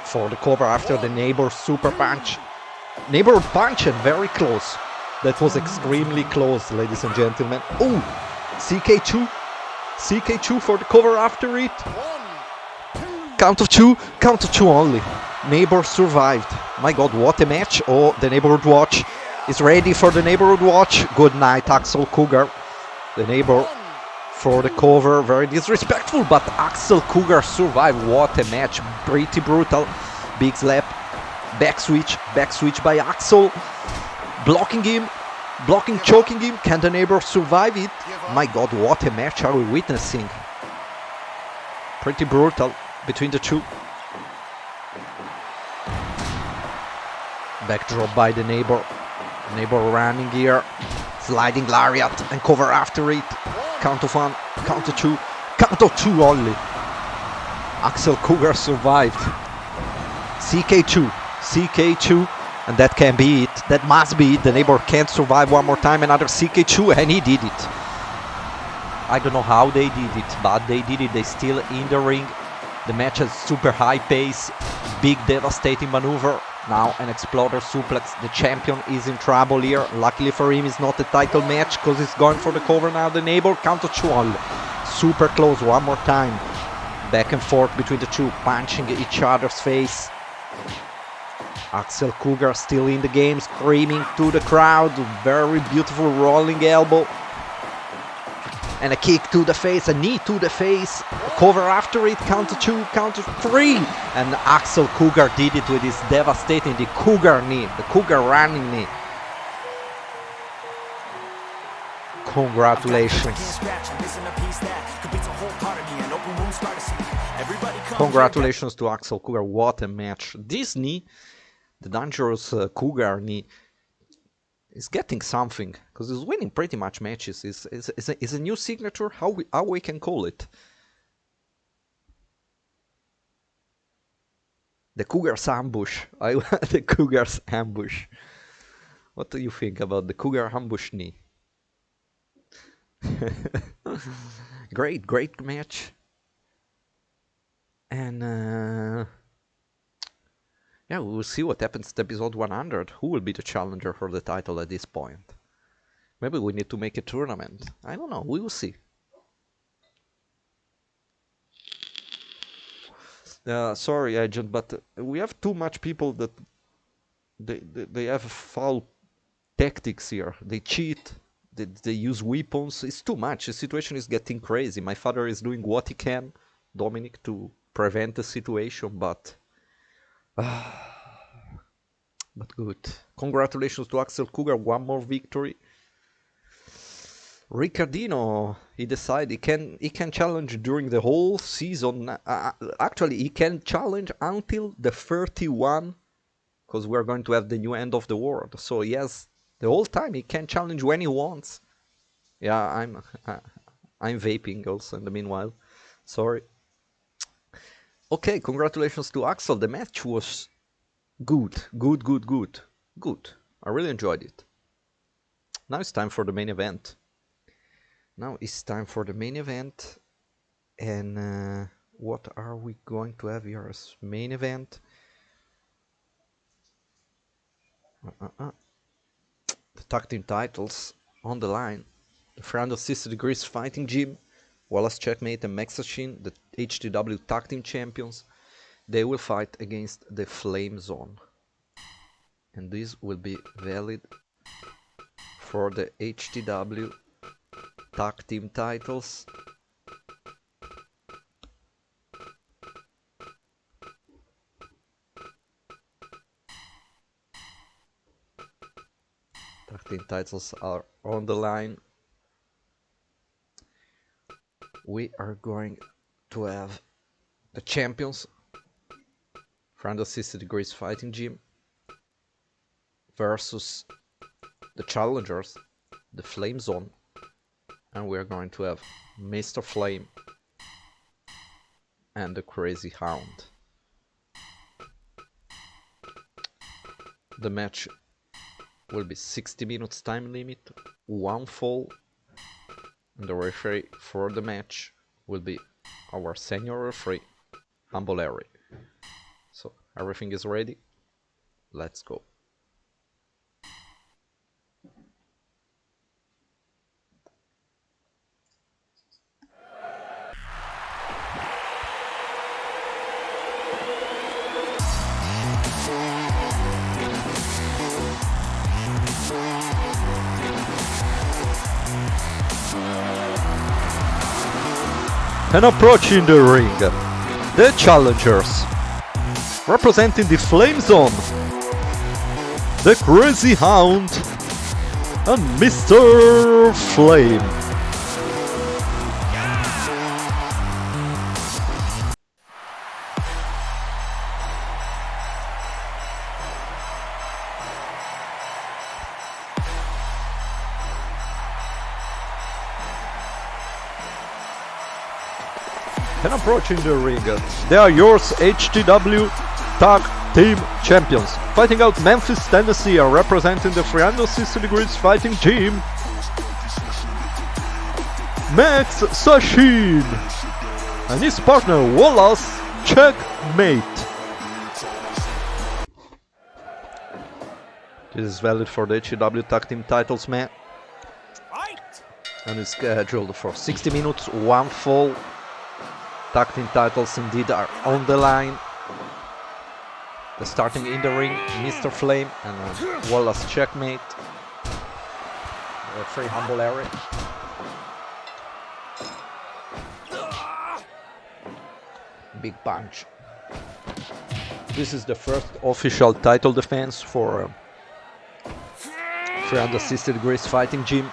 For the cover after the Neighbour super punch. Neighbour punch and very close. That was extremely close, ladies and gentlemen. Oh, CK2. CK2 for the cover after it. Count of two only. Neighbour survived. My god, what a match. Oh, the Neighborhood Watch is ready for the Neighborhood Watch. Good night, Axel Cougar. The Neighbour for the cover. Very disrespectful, but Axel Cougar survived. What a match. Pretty brutal. Big slap. Back switch by Axel. Blocking him. Blocking, choking him. Can the Neighbour survive it? My god, what a match are we witnessing. Pretty brutal between the two. Backdrop by the Neighbour. Neighbour running here. Sliding lariat and cover after it. Count of one, count of two. Count of two only. Axel Cougar survived. CK2. And that can be it. That must be it. The Neighbour can't survive one more time. Another CK2 and he did it. I don't know how they did it, but they did it. They still in the ring. The match has super high pace. Big devastating maneuver. Now an exploder suplex. The champion is in trouble here. Luckily for him, it's not a title match because he's going for the cover now. The Neighbour count of two only. Super close one more time. Back and forth between the two, punching each other's face. Axel Cougar still in the game, screaming to the crowd. Very beautiful rolling elbow. And a kick to the face, a knee to the face. A cover after it, count to two, count to three. And Axel Cougar did it with his devastating, the Cougar knee, the Cougar running knee. Congratulations. Congratulations to Axel Cougar, what a match. This knee, the dangerous Cougar knee, is getting something, because he's winning pretty much matches. Is a new signature, how we can call it. The Cougar's ambush. The Cougar's ambush. What do you think about the Cougar ambush knee? Great match. And yeah, we will see what happens to episode 100. Who will be the challenger for the title at this point? Maybe we need to make a tournament. I don't know. We will see. Sorry, agent, but we have too much people that they have foul tactics here. They cheat. They use weapons. It's too much. The situation is getting crazy. My father is doing what he can, Dominic, to prevent the situation, but good. Congratulations to Axel Cougar, one more victory. Ricardino, he decided he can challenge during the whole season. Actually, he can challenge until the 31, because we're going to have the new end of the world. So yes, the whole time he can challenge when he wants. Yeah, I'm vaping also in the meanwhile. Sorry. Okay, congratulations to Axel. The match was good. I really enjoyed it. Now it's time for the main event. And what are we going to have here as main event? The tag team titles on the line. The Friend of 60 Degrees Fighting Gym, Wallace, Checkmate and Sachine, the HTW tag team champions. They will fight against the Flame Zone. And this will be valid for the HTW tag team titles. Tag team titles are on the line. We are going to have the champions, Friend of 60 Degrees Fighting Gym, versus the challengers, the Flame Zone, And we're going to have Mr. Flame and the Crazy Hound. The match will be 60 minutes time limit, 1 fall, and the referee for the match will be our senior referee, Humble Harry. So everything is ready, let's go. And approaching the ring, the challengers, representing the Flame Zone, the Crazy Hound and Mr. Flame. And approaching the ring, they are yours HTW Tag Team Champions. Fighting out Memphis, Tennessee, are representing the 360 Degrees Fighting Team, Max Sachine and his partner Wallace, Checkmate. This is valid for the HTW Tag Team titles, man. And it's scheduled for 60 minutes, 1 fall. Tag team titles indeed are on the line. The starting in the ring, Mr. Flame and Wallace Checkmate. Referee Humble Harry. Big punch. This is the first official title defense for 360 Degrees Fighting Gym.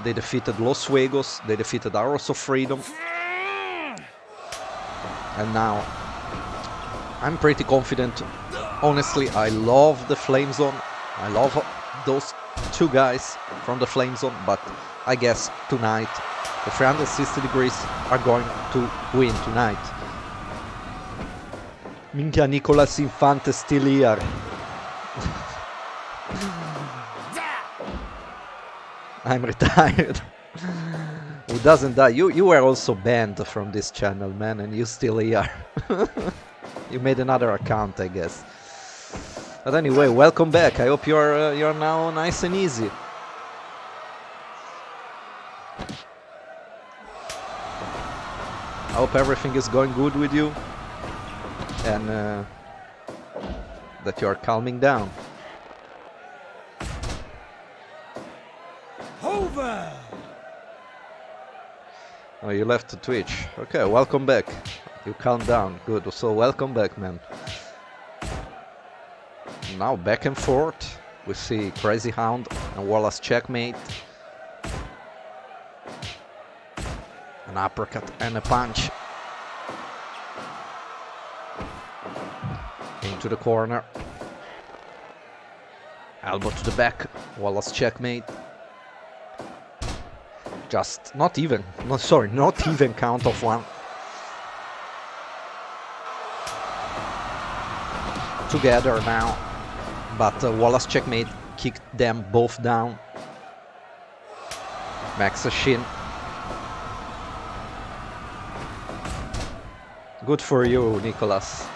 They defeated Los Fuegos, they defeated Arrows of Freedom. And now, I'm pretty confident. Honestly, I love the Flame Zone. I love those two guys from the Flame Zone, but I guess tonight the 360 Degrees are going to win tonight. Minchia, Nicolas Infante still here. I'm retired. Who doesn't die? You were also banned from this channel, man, and you still here. You made another account, I guess. But anyway, welcome back. I hope you're now nice and easy. I hope everything is going good with you, and that you are calming down. Over! Oh, you left the Twitch. Okay, welcome back. You calmed down. Good. So welcome back, man. Now back and forth. We see Crazy Hound and Wallace Checkmate. An uppercut and a punch. Into the corner. Elbow to the back. Wallace Checkmate. Just not even count of 1. Together now, but Wallace Checkmate kicked them both down. Max Sachine. Good for you, Nicholas.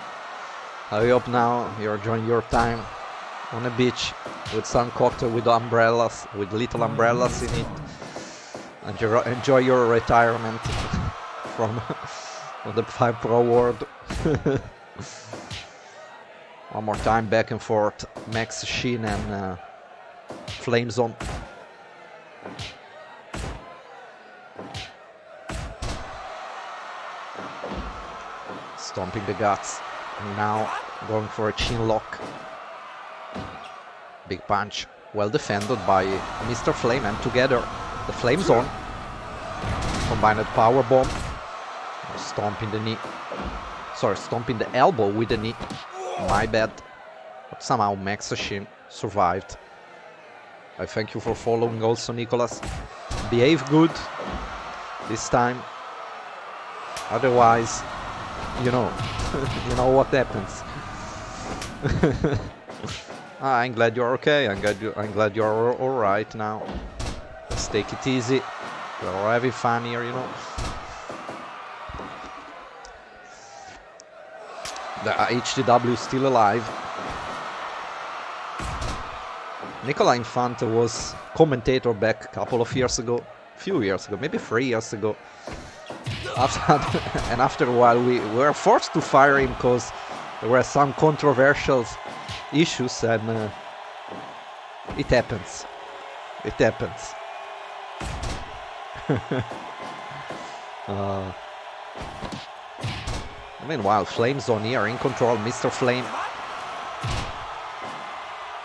I hope now you're enjoying your time on a beach with sun cocktail, with umbrellas, with little umbrellas in it. And enjoy your retirement from the 5 Pro world. One more time, back and forth. Max Sachine and Flame Zone. Stomping the guts. And now going for a chin lock. Big punch. Well defended by Mr. Flame, and together the Flame Zone. Combined power bomb. Stomping the knee. Sorry, stomping the elbow with the knee. My bad. But somehow Max Sachine survived. I thank you for following also, Nicholas. behave good this time. Otherwise, you know, you know what happens. I'm glad you're okay. I'm glad you're all right now. Let's take it easy. We're having fun here, you know. The HTW is still alive. Nicola Infante was commentator back a couple of years ago, few years ago, maybe 3 years ago. And after a while we were forced to fire him because there were some controversial issues, and it happens. It happens. Meanwhile, Flame's on here, in control, Mr. Flame.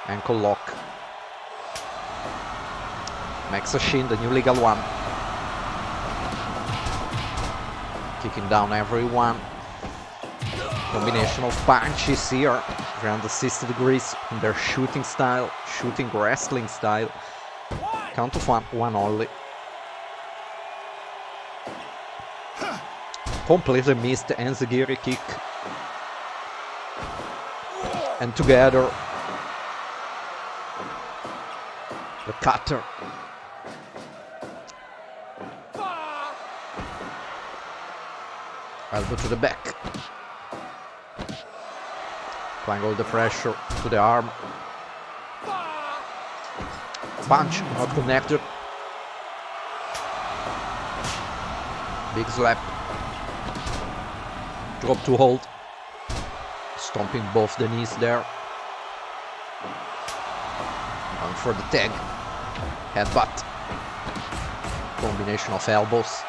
Ankle lock. Sachine, the new legal one. Kicking down everyone. Combination of punches here. 360 degrees in their shooting style, shooting wrestling style. Count of one only. Completely missed the Enzigiri kick. And together, the cutter. Elbow to the back. Applying all the pressure to the arm. Punch, not connected. Big slap. Drop to hold. Stomping both the knees there. Going for the tag. Headbutt. Combination of elbows.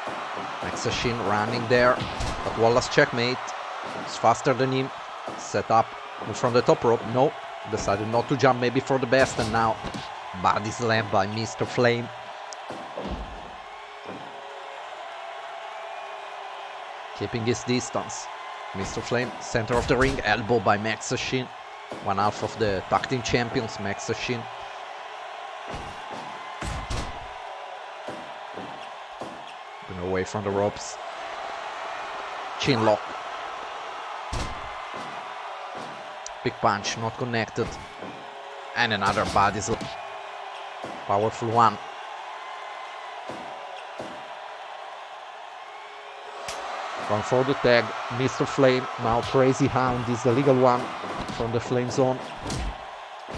Sachine running there. But Wallace checkmate. It's faster than him. Set up from the top rope. No. Decided not to jump, maybe for the best. And now body slam by Mr. Flame. Keeping his distance. Mr. Flame, center of the ring. Elbow by Sachine. One half of the tag team champions, Sachine. Going away from the ropes. Chin lock. Big punch, not connected. And another body slam. Powerful one. Going for the tag, Mr. Flame. Now Crazy Hound is the legal one from the Flame Zone.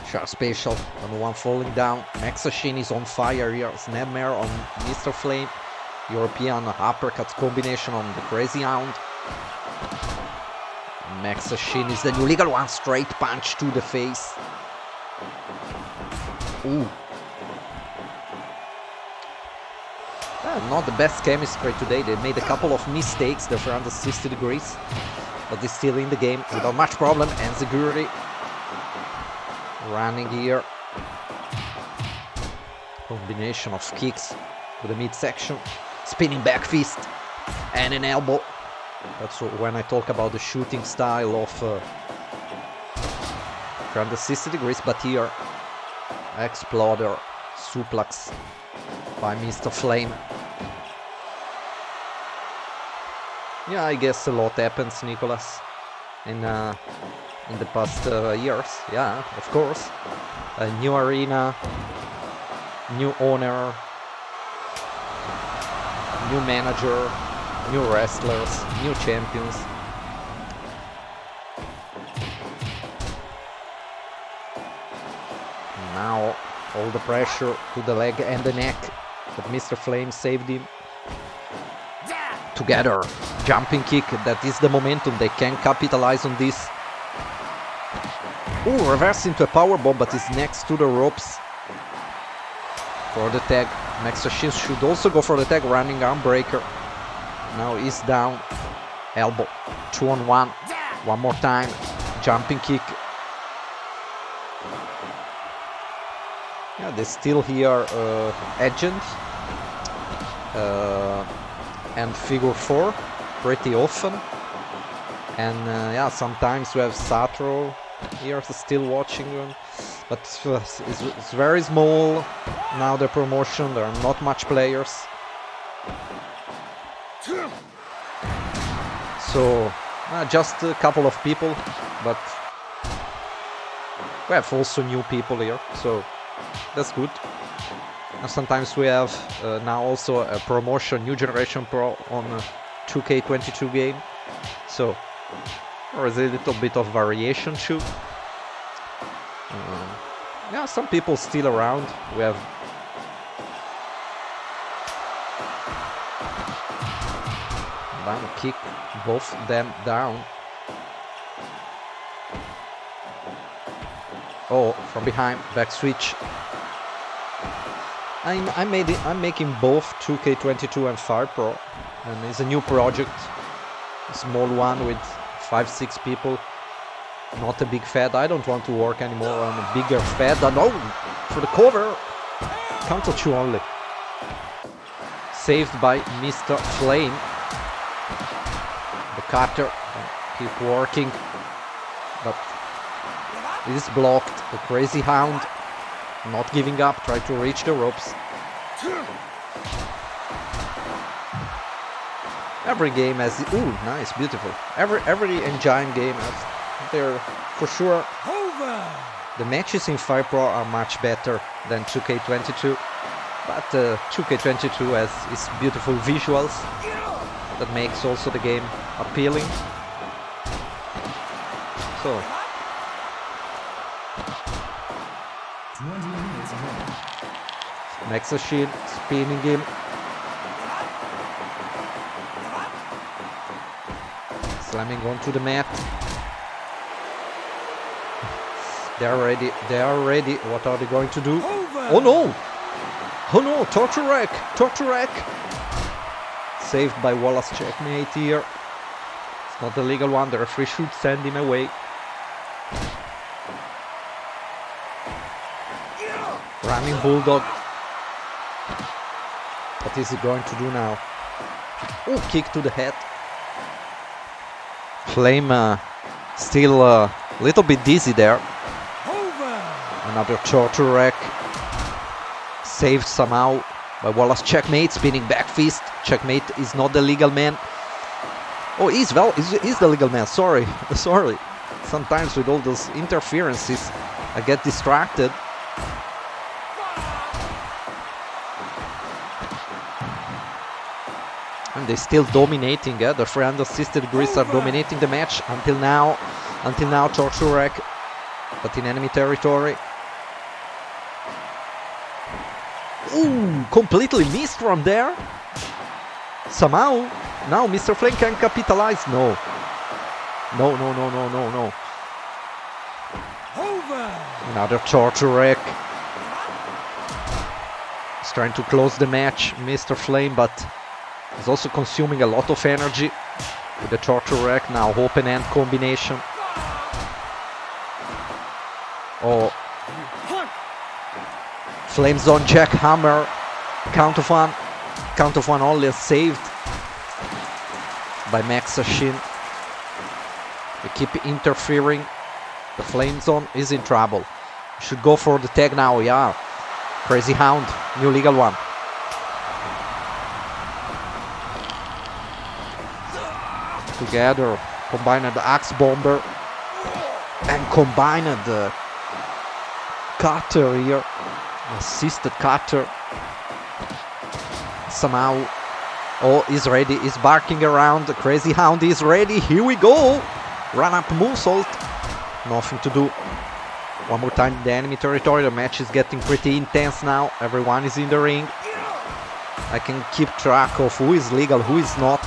Sharp special on one falling down. Sachine is on fire here. Snapmare on Mr. Flame. European uppercut combination on the Crazy Hound. Sachine is the new legal one. Straight punch to the face. Ooh. Not the best chemistry today. They made a couple of mistakes. They're 360 degrees. But they're still in the game without much problem. And Zaguri running here. Combination of kicks to the midsection. Spinning back fist. And an elbow. That's when I talk about the shooting style of 360 degrees. But here, Exploder suplex by Mr. Flame. Yeah, I guess a lot happens, Nicholas, in the past years. Yeah, of course. A new arena, new owner, new manager, new wrestlers, new champions. Now all the pressure to the leg and the neck, but Mr. Flame saved him. Together, jumping kick, that is the momentum, they can capitalize on this. Ooh, reverse into a powerbomb, but is next to the ropes. For the tag, Sachine should also go for the tag, running arm breaker. Now he's down, elbow, 2-on-1, one more time, jumping kick. Yeah, they still here Agent and Figure 4 pretty often. And yeah, sometimes we have Satro here still watching them. but it's very small now, the promotion. There are not much players, so just a couple of people, but we have also new people here, so that's good. And sometimes we have now also a promotion, New Generation Pro on 2K22 game, so there is a little bit of variation too. Yeah, some people still around. We have down kick both them down. Oh, from behind, back switch. I'm making both 2K22 and Fire Pro, and it's a new project, a small one with 5-6 people. Not a big fed. I don't want to work anymore on a bigger fed. No, for the cover. Counter 2 only. Saved by Mr. Flame. The cutter. Keep working. But it is blocked. The crazy Hound. Not giving up. Try to reach the ropes. Every game has... Ooh, nice, beautiful. Every engine game has... They're for sure. The matches in Fire Pro are much better than 2K22, but 2K22 has its beautiful visuals that makes also the game appealing. So 20 minutes ahead. Sachine spinning him. Slamming onto the mat. They are ready. What are they going to do? Oh no! Oh no! Torture rack! Torture rack! Saved by Wallace Checkmate here. It's not the legal one. The referee should send him away. Running Bulldog. What is he going to do now? Oh, kick to the head. Flame still a little bit dizzy there. Another torture rack. Saved somehow by Wallace Checkmate. Spinning back fist. Checkmate is not the legal man. Oh, he's the legal man. Sorry. Sorry. Sometimes with all those interferences I get distracted. And they're still dominating. The 360 degrees are dominating the match until now. Until now, torture rack, but in enemy territory. Ooh, completely missed from there. Somehow, now Mr. Flame can capitalize. No. No, no, no, no, no, no. Another torture rack. He's trying to close the match, Mr. Flame, but he's also consuming a lot of energy with the torture rack. Now open end combination. Oh. Flames on jackhammer. Count of one. Count of one only saved by Sachine. They keep interfering. The flame zone is in trouble. Should go for the tag now, yeah. Crazy Hound, new legal one. Together, combined the axe bomber and combined the cutter here, assisted cutter. Somehow, oh, he's ready, he's barking around. The Crazy Hound is ready. Here we go. Run up moonsault. Nothing to do. One more time in the enemy territory. The match is getting pretty intense now. Everyone is in the ring. I can keep track of who is legal, who is not.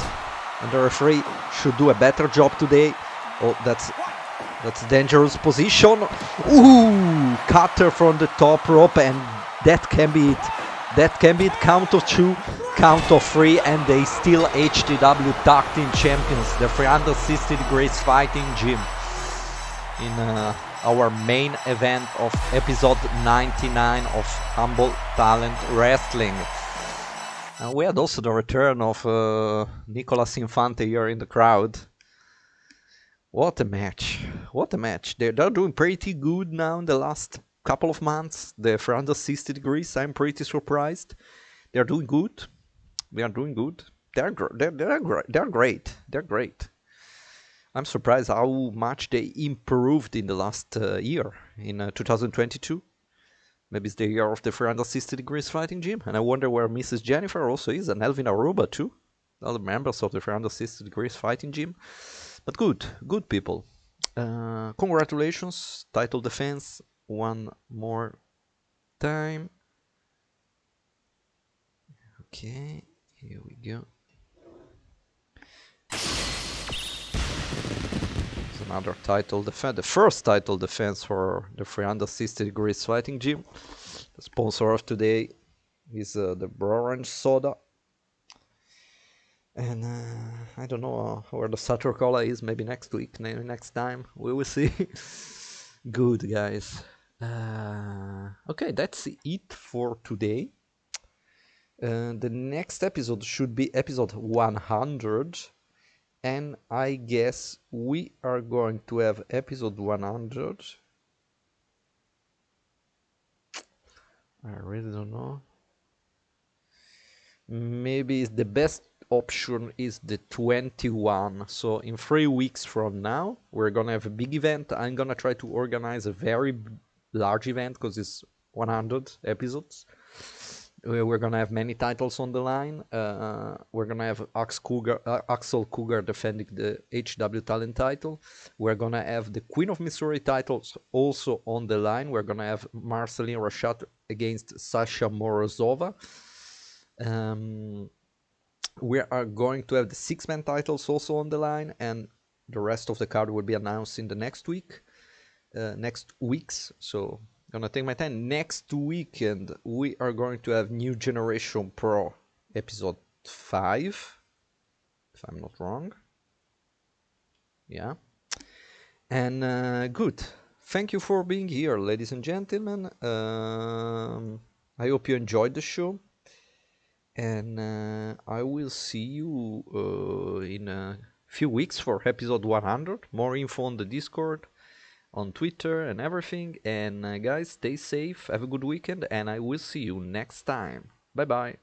And the referee should do a better job today. Oh, that's dangerous position. Ooh, cutter from the top rope, and that can be it. That can be it. Count of 2, count of 3, and they still HTW Tag Team Champions. The 360 degrees fighting gym. In our main event of episode 99 of Humble Talent Wrestling. And we had also the return of Nicolas Infante here in the crowd. What a match. What a match. They're doing pretty good now in the last couple of months. The under 60 degrees, I'm pretty surprised. They're doing good. They are doing good. They're great. They're great. I'm surprised how much they improved in the last year, in 2022. Maybe it's the year of the 360 degrees fighting gym, and I wonder where Mrs. Jennifer also is, and Elvin Aruba too. Other members of the 360 degrees fighting gym. But good people. Congratulations, title defense one more time. Okay, here we go. It's another title defense, the first title defense for the 360 degrees fighting gym. The sponsor of today is the Orange Soda. And I don't know where the Sator Cola is. Maybe next week, maybe next time. We will see. Good, guys. Okay, that's it for today. The next episode should be episode 100. And I guess we are going to have episode 100. I really don't know. Maybe the best option is the 21. So in 3 weeks from now, we're gonna have a big event. I'm gonna try to organize a very large event because it's 100 episodes. We're gonna have many titles on the line. We're gonna have Axel Cougar defending the HTW talent title. We're gonna have the Queen of Missouri titles also on the line. We're gonna have Marceline Rachat against Sasha Morozova. We are going to have the 6-man titles also on the line, and the rest of the card will be announced in the next weeks. So I'm gonna take my time. Next weekend we are going to have New Generation Pro episode 5, if I'm not wrong. Yeah. And good. Thank you for being here, ladies and gentlemen. I hope you enjoyed the show. And I will see you in a few weeks for episode 100. More info on the Discord, on Twitter and everything. And guys, stay safe, have a good weekend, and I will see you next time. Bye bye.